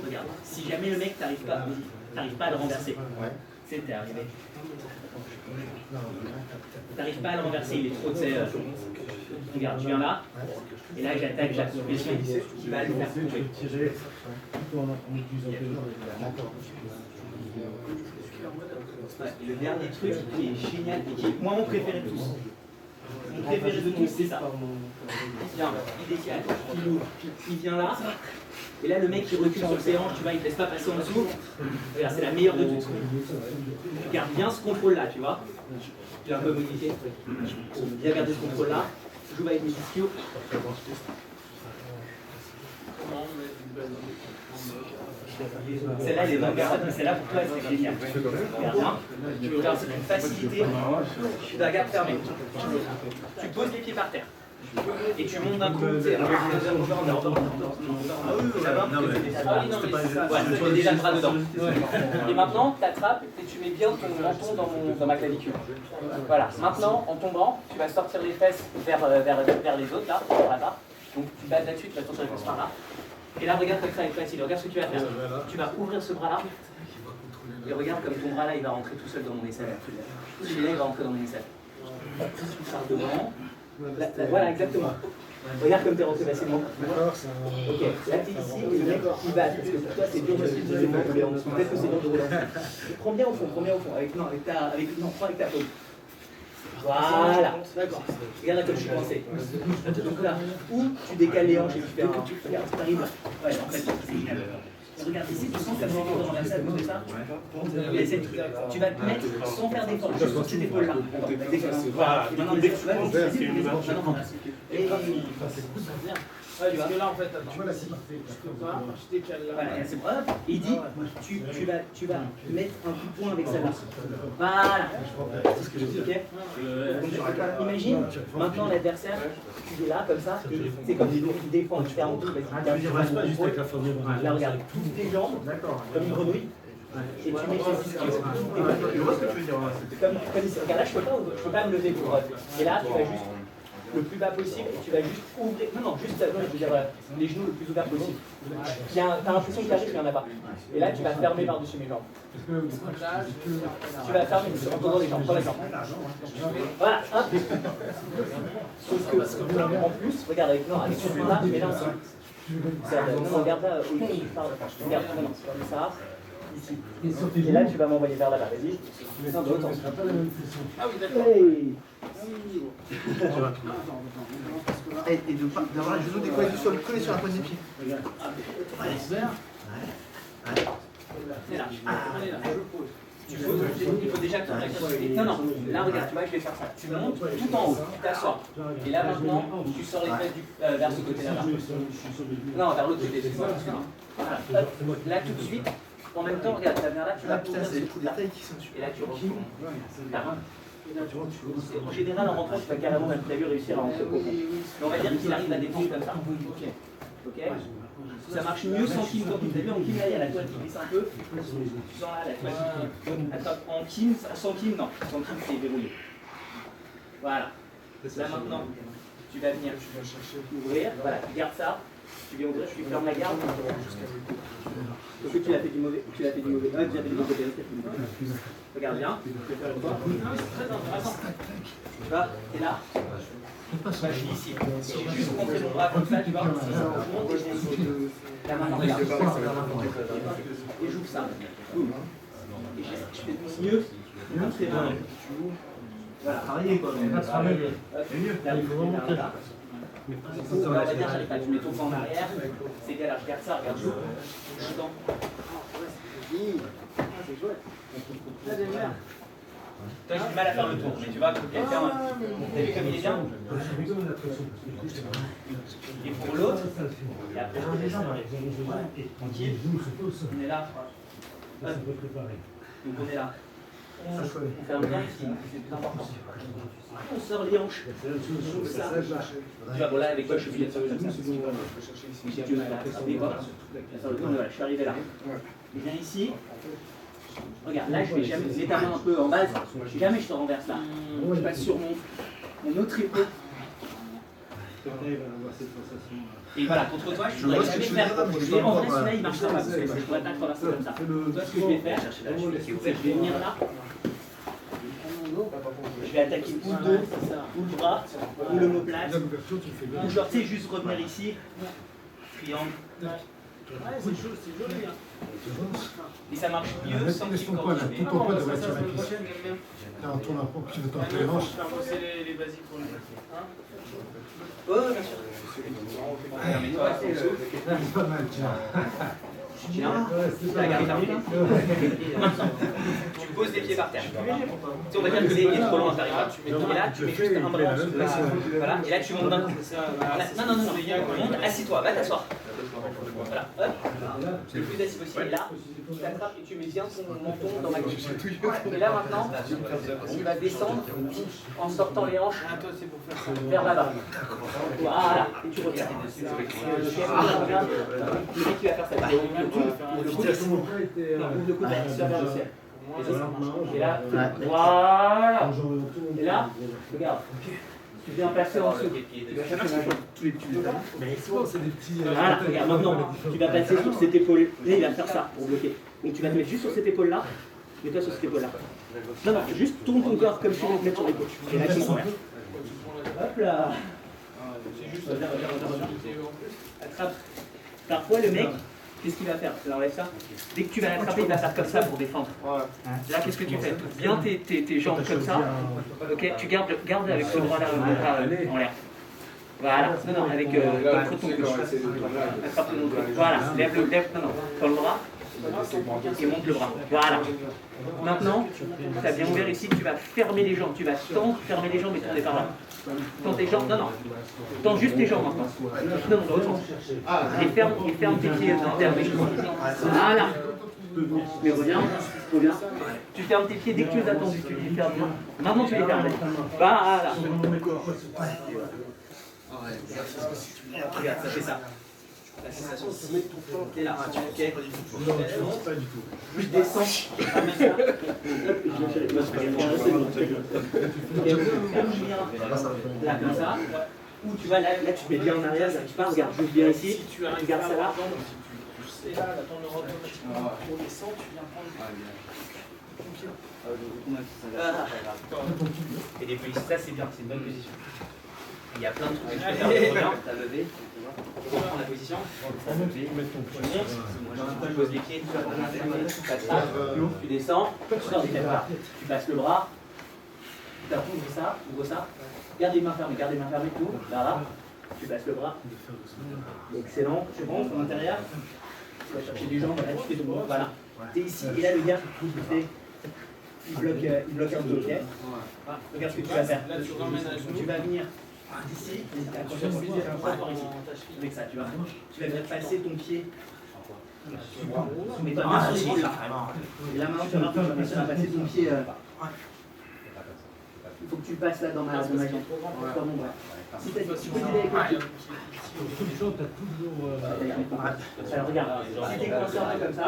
[SPEAKER 3] regarde, si jamais le mec t'arrive pas à le renverser, c'est t'es arrivé. T'arrives pas à le renverser, il est trop, tu sais. Regarde, tu viens là, et là j'attaque la pression qui va le faire tomber. Et le dernier truc qui est génial et qui est moi mon préféré de tous. Mon préféré de tous, c'est ça. Viens, il décale, il ouvre, il vient là, et là le mec il recule sur ses hanches, tu vois, il ne laisse pas passer en dessous. Regarde, c'est la meilleure de toutes. Garde bien ce contrôle là, tu vois. Je l'ai un peu modifié. Bien garder ce contrôle là. Je joue avec mes ischios. Celle-là, elle est non garde, mais celle-là, pour toi, c'est génial. Regarde bien. Tu regardes, c'est une facilité. Tu la gardes fermée. Tu poses les pieds par terre. Et tu montes d'un coup. Tu mets déjà le bras dedans. Et maintenant, tu attrapes et tu mets bien ton menton dans ma clavicule. Voilà. Maintenant, en tombant, tu vas sortir les fesses vers les autres, là, par là-bas. Donc tu battes là-dessus, tu vas sortir les fesses par là. Et là, regarde comme ça, c'est facile. Regarde ce que tu vas faire. Tu vas ouvrir ce bras-là. Et regarde comme ton bras-là, il va rentrer tout seul dans mon aisselle. Celui-là, il va rentrer dans mon aisselle. Tu pars devant. Voilà, exactement. Regarde comme tu es rentré facilement. Ok, là tu es ici et le mec il va. Parce que pour toi, c'est dur de rouler en dessous. Peut-être que c'est dur de rouler en dessous. Prends bien au fond, prends avec ta paume. Voilà. D'accord. Regarde là comme je suis coincé. Donc là, où tu décales les hanches et tu fais un. Regarde, tu arrives là. Ouais, en fait, c'est génial. Regarde ici, tu sens que tu as vraiment renversé à côté de ça. Tu vas te mettre sans faire d'effort, juste sur cette épaule-là. Voilà. Maintenant, dès que tu vas, parce que là, en fait, tu vois la cible. Je décale là. Voilà, c'est bon. Il dit, tu vas mettre un coup de poing avec celle-là. Voilà. C'est ce que je dis, ok. Imagine, maintenant l'adversaire, tu es là, comme ça, et c'est comme il défend, tu fais un truc, là, regarde, toutes tes jambes, comme une grenouille. Et tu mets tes skills.
[SPEAKER 7] Je vois ce que tu veux dire.
[SPEAKER 3] Comme ici. Regarde, là, je peux pas me lever pour. Et là, tu vas juste le plus bas possible et tu vas juste ouvrir. Non, juste je veux dire, les genoux le plus ouverts possible. T'as l'impression que tu arrives, mais il n'y en a pas. Et là, tu vas fermer par-dessus mes jambes. Tu vas fermer en tournant les jambes. Prends l'exemple. Voilà, hop. Sauf que, en plus, regarde, avec ce point-là, mais là, non, regarde là, regarde, non, comme ça. Ici. Et là, tu vas m'envoyer vers là-bas. Vas-y. Non, de l'autre sens. Ah oui, d'accord. Hey.
[SPEAKER 2] Et d'avoir le genou décollé du sol, collé sur la pointe des pieds.
[SPEAKER 3] Il faut déjà que tu non, là regarde, tu vois, je vais faire ça. Tu montes tout en haut, tu t'assois. Et là maintenant, tu sors les fesses vers ce côté-là. Non, vers l'autre côté. Voilà. Là tout de suite, en même temps, regarde, vers là, tu vas ouvrir ce trou-là. Et là tu retournes. En général, en rentrant, tu vas carrément, même tu as vu, réussir à rentrer au fond. Mais on va dire qu'il arrive à défendre comme ça. Ok. Ça marche mieux sans kim qu'en kim. T'as vu en kim là, il y a la toile qui glisse un peu. Tu sens là la toile qui glisse. Attends, en kim, sans kim, non. Sans kim, c'est verrouillé. Voilà. Là maintenant, tu vas venir ouvrir. Voilà, tu gardes ça. Tu viens ouvrir, tu fermes la garde. Est-ce que tu l'as fait du mauvais? Tu l'as fait du mauvais. Ah, tu l'as fait du mauvais. Regarde bien. Je vais faire le doigt. C'est très intéressant. Tu vois, t'es là. Je suis ici. J'ai juste rentré mon bras comme ça, tu vois. Je monte et je viens ici. La main en regarde. Et j'ouvre ça. Et je fais mieux. Très bien. Voilà, travailler quoi. C'est mieux. Là, il faut vraiment monter là. On va dire, j'arrive pas. Tu mets ton poing en arrière. C'est galère. Je garde ça, regarde. Je suis dedans. C'est chouette. Là, j'aime bien. Toi, j'ai du mal à faire le tour, mais tu vois, quelqu'un. T'as vu comme il est bien? Et pour l'autre, et après, je descends. Tranquille. On est là. Donc, on est là. On ferme bien ici, c'est plus important. On sort les hanches. Ça. Tu vois, bon là, avec quoi je suis obligé de faire comme ça. Si tu veux attraper, voilà. Je suis arrivé là. Et viens ici. Regarde, là, je vais jamais. Mets ta main un peu en base. Jamais je te renverse là. Je passe sur mon autre épaule. Et voilà, contre toi, je ne pourrais jamais faire. En vrai, celui-là, il marche pas. Je ne pourrais pas te renverser comme ça. Toi, ce que je vais faire, je vais venir là. Je vais attaquer ou le dos, ou le bras, ou l'omoplate. Ou genre, tu sais, juste revenir ici. Triangle. Ouais, c'est joli. Et ça marche mieux sans que tu
[SPEAKER 8] ton poids devrait être sur la cuisse. Là, on tourne un peu, tu veux tenter les hanches.
[SPEAKER 2] Faire bosser les basiques pour lui.
[SPEAKER 3] Ouais, bien sûr.
[SPEAKER 8] C'est pas mal, tiens.
[SPEAKER 3] Tiens, la garde terminée. Maintenant, tu poses les pieds par terre. Si on va dire que les est trop loin, t'arrives là. Et là, tu mets juste un bras en dessous. Voilà, et là, tu montes d'un coup. Non, monte, assis-toi, va t'asseoir. Voilà, hop, le plus assis possible. Et là, tu t'attrapes et tu mets bien ton menton dans ma gauche. Et là, maintenant, tu vas descendre en sortant les hanches vers là-bas. Voilà, et tu reviens. Le mec qui va faire ça. Ouvre le coude, vers le ciel. Et là, voilà. Et là, regarde. Tu viens passer en dessous. Tu vas chercher tous les petits. Mais souvent, c'est des petits. Voilà, regarde, maintenant, tu vas passer sur cette épaule. Là, il va faire ça pour bloquer. Donc, tu vas te mettre juste sur cette épaule-là. Mets-toi sur cette épaule-là. Non, juste tourne ton corps comme si tu voulais te mettre sur l'épaule. Et là, tu montes. Hop là. Attrape. Parfois, le mec, qu'est-ce qu'il va faire? Tu enlèves ça. Dès que tu vas l'attraper, il va faire comme ça pour défendre. Là, qu'est-ce que tu fais? Bien tes jambes comme ça. Ok, tu gardes avec ce bras-là en l'air. Voilà. Non, avec contre ton cou. Attrape ton cou. Voilà. Lève, non. Prends le bras. Et monte le bras. Voilà. Maintenant, tu as bien ouvert ici, tu vas fermer les jambes. Tu vas tendre, fermer les jambes et tourner par là. Tends tes jambes, non. Tends juste tes jambes maintenant. Non, et ferme tes pieds internes. Voilà. Mais reviens. Tu fermes tes pieds dès que tu les as tendus, tu les fermes bien. Maintenant tu les fermes. Voilà. Regarde, ça fait ça. La sensation, c'est là. Ok. Je descends. Ramène ça. Là, comme ça. Ou tu vas là, tu te mets bien en arrière, tu pars, regarde, juste bien ici. Tu gardes ça là.
[SPEAKER 2] Et là, ton Europe automatiquement, pour descendre, tu viens prendre ton pied.
[SPEAKER 3] Et des polices, ça c'est bien, c'est une bonne position. Il y a plein de trucs que tu peux faire. T'as levé, tu prends la position, t'as levé, tu poses les pieds, tu t'attrapes, tu descends, tu sors des têtes, tu passes le bras, tu ouvres ça, garde les mains fermées, tout, là, tu passes le bras. Excellent, tu rentres à l'intérieur. Tu vas chercher des jambes, là tu fais ton bras, voilà. T'es ici, et là le gars, il bloque un peu, ok. Regarde ce que tu vas faire. Tu vas venir d'ici, avec ça, tu vas venir passer ton pied. Mais toi, bien sur l'épaule là. Et là maintenant, tu vas passer ton pied. Il faut que tu passes là dans ma jambe, dans mon bras. Si tu peux t'aider avec le pied. Alors regarde, si tu es coincé un peu comme ça,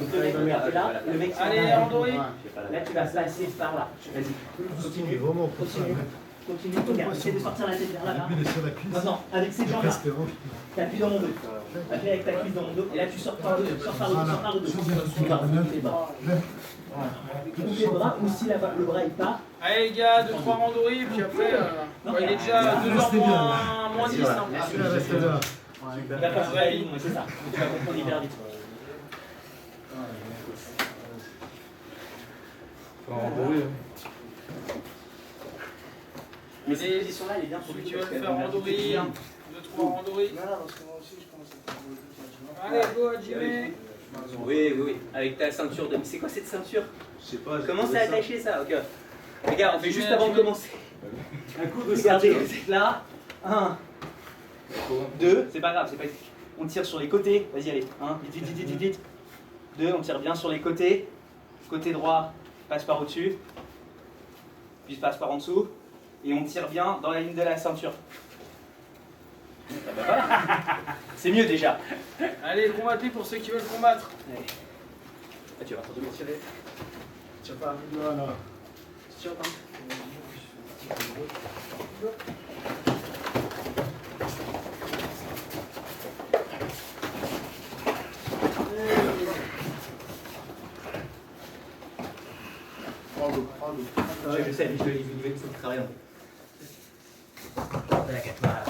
[SPEAKER 3] le mec regarde là, le mec allez, Andoré. Là tu vas passer par là. Vas-y, continue, regarde, essaie de sortir la tête vers là. Maintenant, avec ces jambes là, tu appuies dans mon dos. Appuie avec ta cuisse dans mon dos, et là tu sors par le dos, sors par le dos. Tu coupes les bras, ou si le bras il part.
[SPEAKER 2] Allez les gars, 2-3 randories, puis après, il est déjà 2h moins 10.
[SPEAKER 8] Reste là.
[SPEAKER 3] Il va pas très vite, c'est ça. Tu vas comprendre hyper vite. Mais cette position-là, elle est bien pour lui.
[SPEAKER 2] Tu vas le faire randories, 2-3 randories. Allez, go, Jimmy.
[SPEAKER 3] Oui. Avec ta ceinture de... C'est quoi cette ceinture?
[SPEAKER 4] Je sais pas.
[SPEAKER 3] Comment c'est attaché ça? Ok. Les gars, on fait juste avant de commencer. Un coup de regardez, vous êtes là. 1, 2, c'est pas grave, c'est pas ici. On tire sur les côtés, vas-y, allez. 1, vite. 2, on tire bien sur les côtés. Côté droit, passe par au-dessus. Puis passe par en dessous. Et on tire bien dans la ligne de la ceinture. C'est mieux déjà.
[SPEAKER 2] Allez, combattez pour ceux qui veulent combattre.
[SPEAKER 3] Ah, tu vas forcément tirer.
[SPEAKER 2] Tire pas.
[SPEAKER 8] Voilà.
[SPEAKER 2] Tire pas.
[SPEAKER 3] Ouais, je sais, mais je vais tout travailler. La 4, voilà.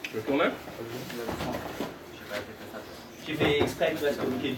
[SPEAKER 4] Tu veux tourner?
[SPEAKER 3] J'ai fait exprès de rester bloqué du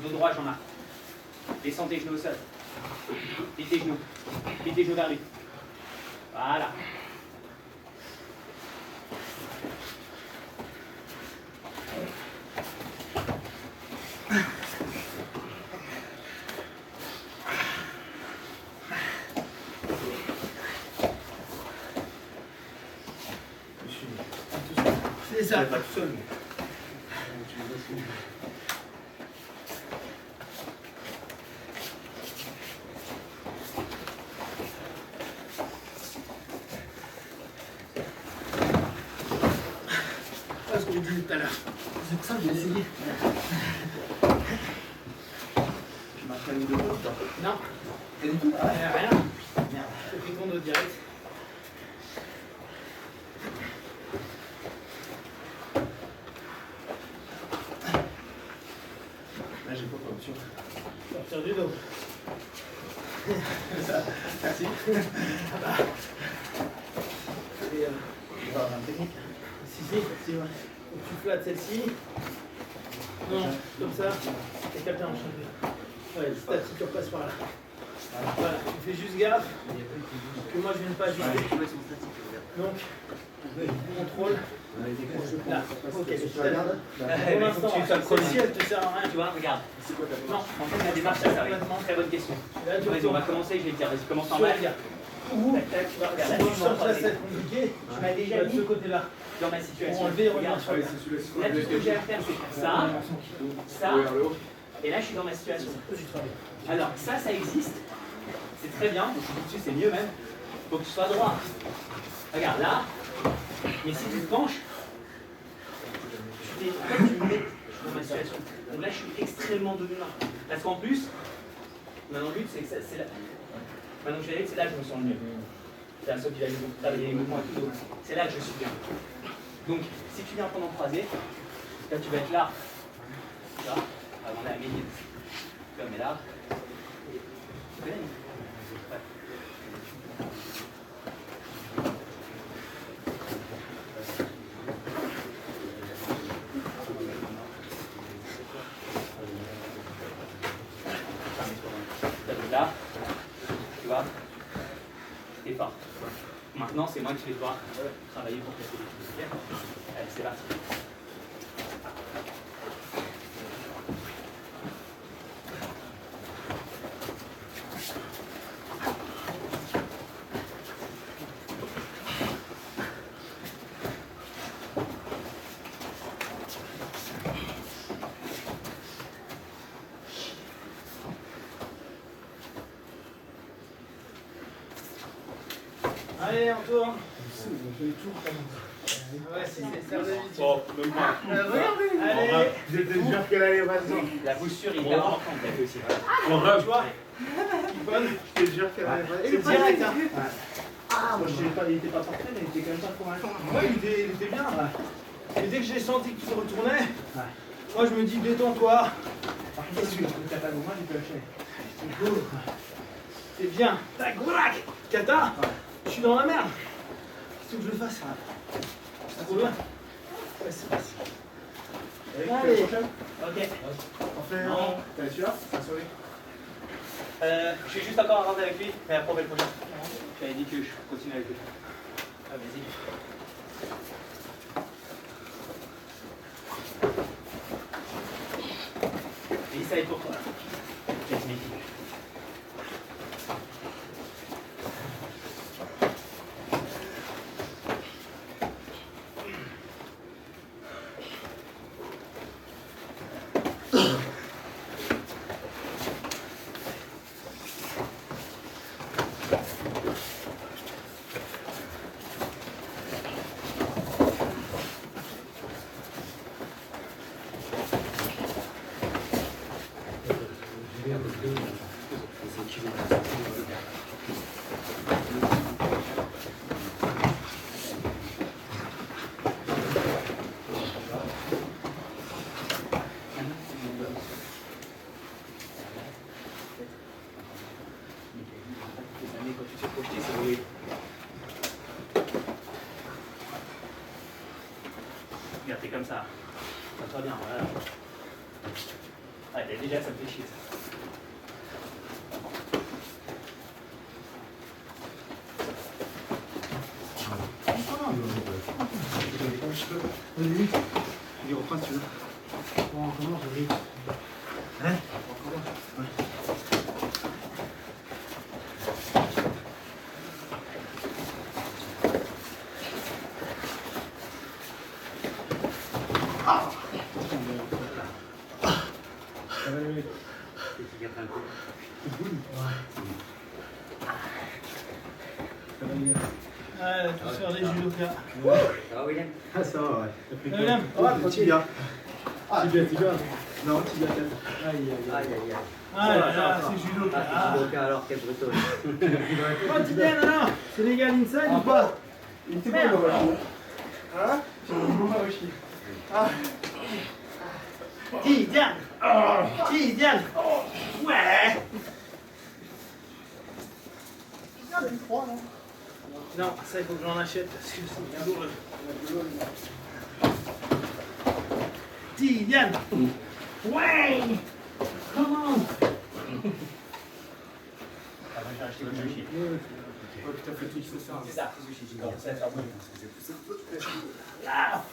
[SPEAKER 3] dos droit, Jean-Marc. Descends tes genoux au sol. Plie tes genoux. Plie tes genoux vers lui. Voilà.
[SPEAKER 2] C'est ça.
[SPEAKER 4] Pas tout seul.
[SPEAKER 2] C'est ce que j'ai dit tout à l'heure. C'est pour ça que j'ai essayé.
[SPEAKER 6] Tu m'as fait une de l'autre.
[SPEAKER 2] Non.
[SPEAKER 6] Pas du tout.
[SPEAKER 2] Rien. Merde. J'ai pris ton dos direct.
[SPEAKER 6] Là, j'ai pas d'option.
[SPEAKER 2] Sortir du dos.
[SPEAKER 6] Ça, merci.
[SPEAKER 2] Et,
[SPEAKER 6] On va avoir une technique.
[SPEAKER 2] si, ouais. Donc tu flattes celle-ci. Non, comme ça. Et capter en champion. Ouais, statique, tu repasses par là. Voilà, tu fais juste gaffe que moi je vienne pas ajuster. Donc, contrôle. Là, ok, pour l'instant, celle-ci elle te sert à rien.
[SPEAKER 3] Tu vois, regarde. Non, en fait, la démarche, ça sert. Très bonne question.
[SPEAKER 2] Là, tu
[SPEAKER 3] Vas-y, on va commencer, je vais te dire. Vas-y, commence en bas.
[SPEAKER 2] regarde. Ouh,
[SPEAKER 3] Tac, tac, tu vas regarder.
[SPEAKER 2] là, tu sors, là, ça va être compliqué.
[SPEAKER 3] Tu m'as déjà
[SPEAKER 2] De ce
[SPEAKER 3] mis
[SPEAKER 2] côté-là.
[SPEAKER 3] dans ma situation.
[SPEAKER 2] Pour enlever et revenir
[SPEAKER 3] Regarde.
[SPEAKER 2] sur le.
[SPEAKER 3] Là, tout ce que j'ai à faire, c'est faire ça, ça, et là, je suis dans ma situation. Alors, ça existe. C'est très bien. Je suis dessus, c'est mieux même. Faut que tu sois droit. Regarde, là. Mais si tu te penches, tu me mets dans ma situation. Donc là, je suis extrêmement dominant. Parce qu'en plus, maintenant, le but, c'est que c'est là. Maintenant que je vais aller, c'est là que je me sens le mieux. C'est la seule qui va travailler les mouvements et tout. C'est là que je suis bien. Donc, si tu viens prendre en croisé, là, tu vas être là. Là, avant d'aller à midi. Comme là. Tu connais, non? Ouais. Là, tu vois, t'es fort. Maintenant, c'est moi qui vais devoir travailler pour casser les trucs. Allez, c'est parti.
[SPEAKER 2] Allez, on tourne. Ouais, c'est ça d'habitude.
[SPEAKER 4] Bon, même pas.
[SPEAKER 2] Regardez. Allez.
[SPEAKER 4] J'étais sûr qu'elle allait passer.
[SPEAKER 3] La posture est hyper importante, t'as fait aussi.
[SPEAKER 4] On rêve.
[SPEAKER 2] Tu vois,
[SPEAKER 4] J'étais sûr qu'elle allait passer.
[SPEAKER 2] c'est direct, hein.
[SPEAKER 6] Ah, moi, il était pas parfait, mais il était quand même pas convaincant.
[SPEAKER 2] Ouais, il était bien. Et dès que j'ai senti que tu te retournais, moi je me dis détends-toi.
[SPEAKER 6] Par contre, celui qui tape à moi, j'ai pu lâcher.
[SPEAKER 2] C'est bien. Tac, brac. Kata, je suis dans la merde. Qu'est-ce que je fasse? C'est trop bien. Ouais, c'est parti. Allez.
[SPEAKER 3] Ok.
[SPEAKER 4] On fait.
[SPEAKER 3] Non.
[SPEAKER 4] T'es sûr? Ça sourit.
[SPEAKER 3] Je suis juste encore à rentrer avec lui, mais après on va le prochain. J'avais dit que je continue avec lui. Ah, vas-y. Et ça va être pour toi. Vas-y. Regarde, t'es comme ça. Ça va bien, voilà. Ah, déjà, ça me fait chier ça.
[SPEAKER 8] Vas-y.
[SPEAKER 7] Il reprend si tu veux.
[SPEAKER 8] Bon, on commence, vas-y.
[SPEAKER 7] Hein?
[SPEAKER 8] On commence.
[SPEAKER 2] Ouais, tous faire des judokas.
[SPEAKER 3] Ça va, William?
[SPEAKER 7] Ah, ça va, ouais.
[SPEAKER 2] William,
[SPEAKER 7] Tibia.
[SPEAKER 8] Tibia.
[SPEAKER 7] Non, tibia tête.
[SPEAKER 8] Aïe, aïe,
[SPEAKER 3] Aïe,
[SPEAKER 8] aïe.
[SPEAKER 3] aïe, aïe.
[SPEAKER 2] ah là là, c'est judoka.
[SPEAKER 3] Ah, c'est judoka alors, quel breton.
[SPEAKER 2] Oh, Tibia, non, c'est légal inside ou pas?
[SPEAKER 1] Il était pas le Roshi.
[SPEAKER 2] Hein?
[SPEAKER 1] C'est le moment Roshi.
[SPEAKER 2] Ah. Tidiane! Tidiane! Ouais! Ah, mais 3 non? Non, ça il faut que j'en achète parce que c'est bien lourd. Tidiane! Ouais! Comment?
[SPEAKER 3] Ah, moi j'ai acheté le sushi. C'est ça, c'est sushi. Non, ça va faire
[SPEAKER 2] Ah!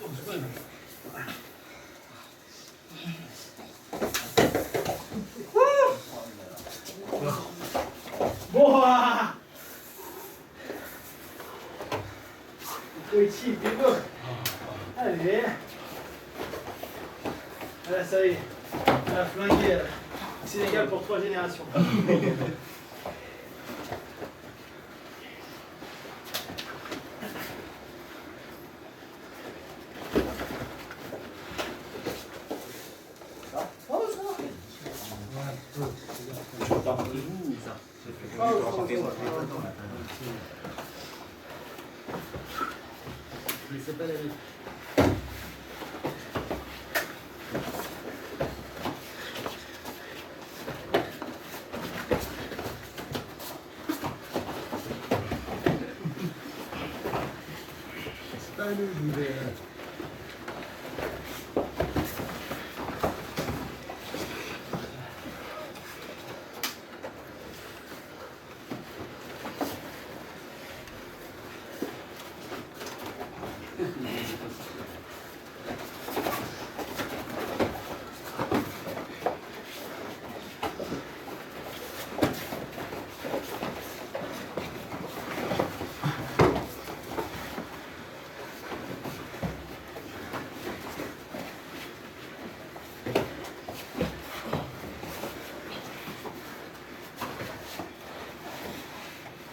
[SPEAKER 2] Bon! Koichi, t'es beau! Allez! Là, ça y est, on a flingué. Là. Sénégal pour 3 générations.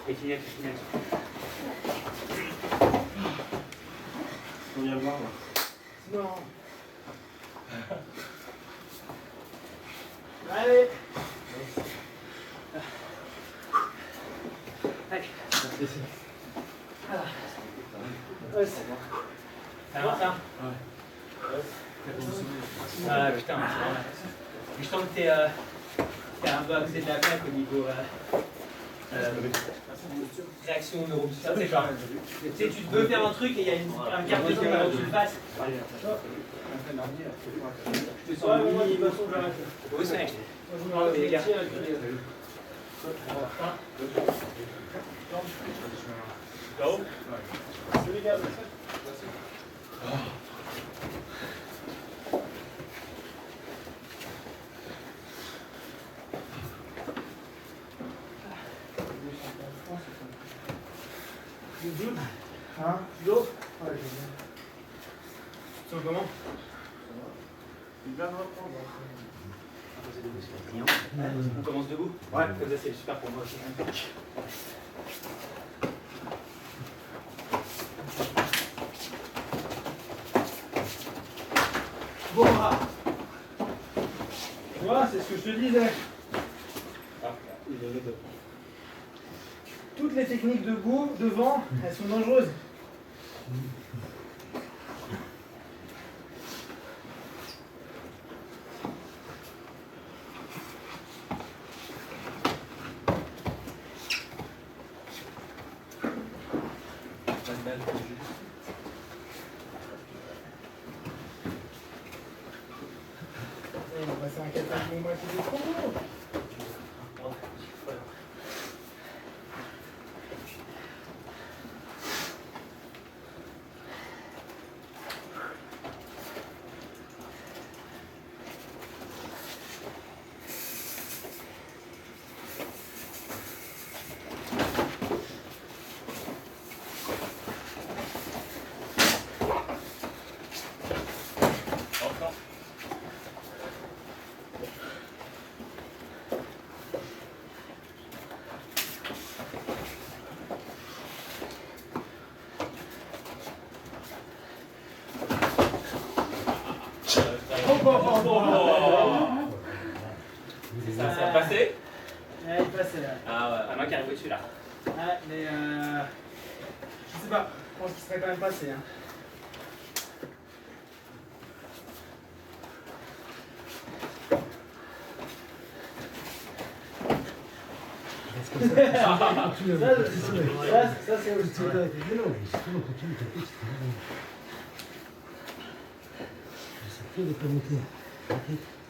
[SPEAKER 3] Et finir.
[SPEAKER 1] On vient voir là.
[SPEAKER 2] Non. Allez.
[SPEAKER 3] Allez.
[SPEAKER 2] Ouais,
[SPEAKER 3] Ça va, ça? Ah putain, je sens que t'es un peu à côté de la plaque au niveau réaction neuromusculaire. C'est genre, tu sais, tu veux faire un truc et il y a un quart de seconde avant que tu le fasses. Je te sens
[SPEAKER 2] ouais, moi, de toute façon, j'arrête.
[SPEAKER 3] oui, c'est mec.
[SPEAKER 2] Moi, je
[SPEAKER 3] les gars. Go.
[SPEAKER 2] Les gars, hein? Judo? Ouais, j'aime bien.
[SPEAKER 3] Tu sens comment?
[SPEAKER 2] Il vient de reprendre.
[SPEAKER 3] On commence debout? Ouais, comme ça c'est super pour moi aussi.
[SPEAKER 2] Bon, ah. Tu vois, c'est ce que je te disais. Toutes les techniques debout, devant, elles sont dangereuses. on va passer un catalogue bon match de promo.
[SPEAKER 3] Ça a passé?
[SPEAKER 2] Ouais, il passait là.
[SPEAKER 3] Ah ouais, à moi qui arrive au-dessus là.
[SPEAKER 2] Ouais, mais je sais pas, je pense qu'il serait quand même passé. Hein. Ça c'est aussi.
[SPEAKER 8] C'est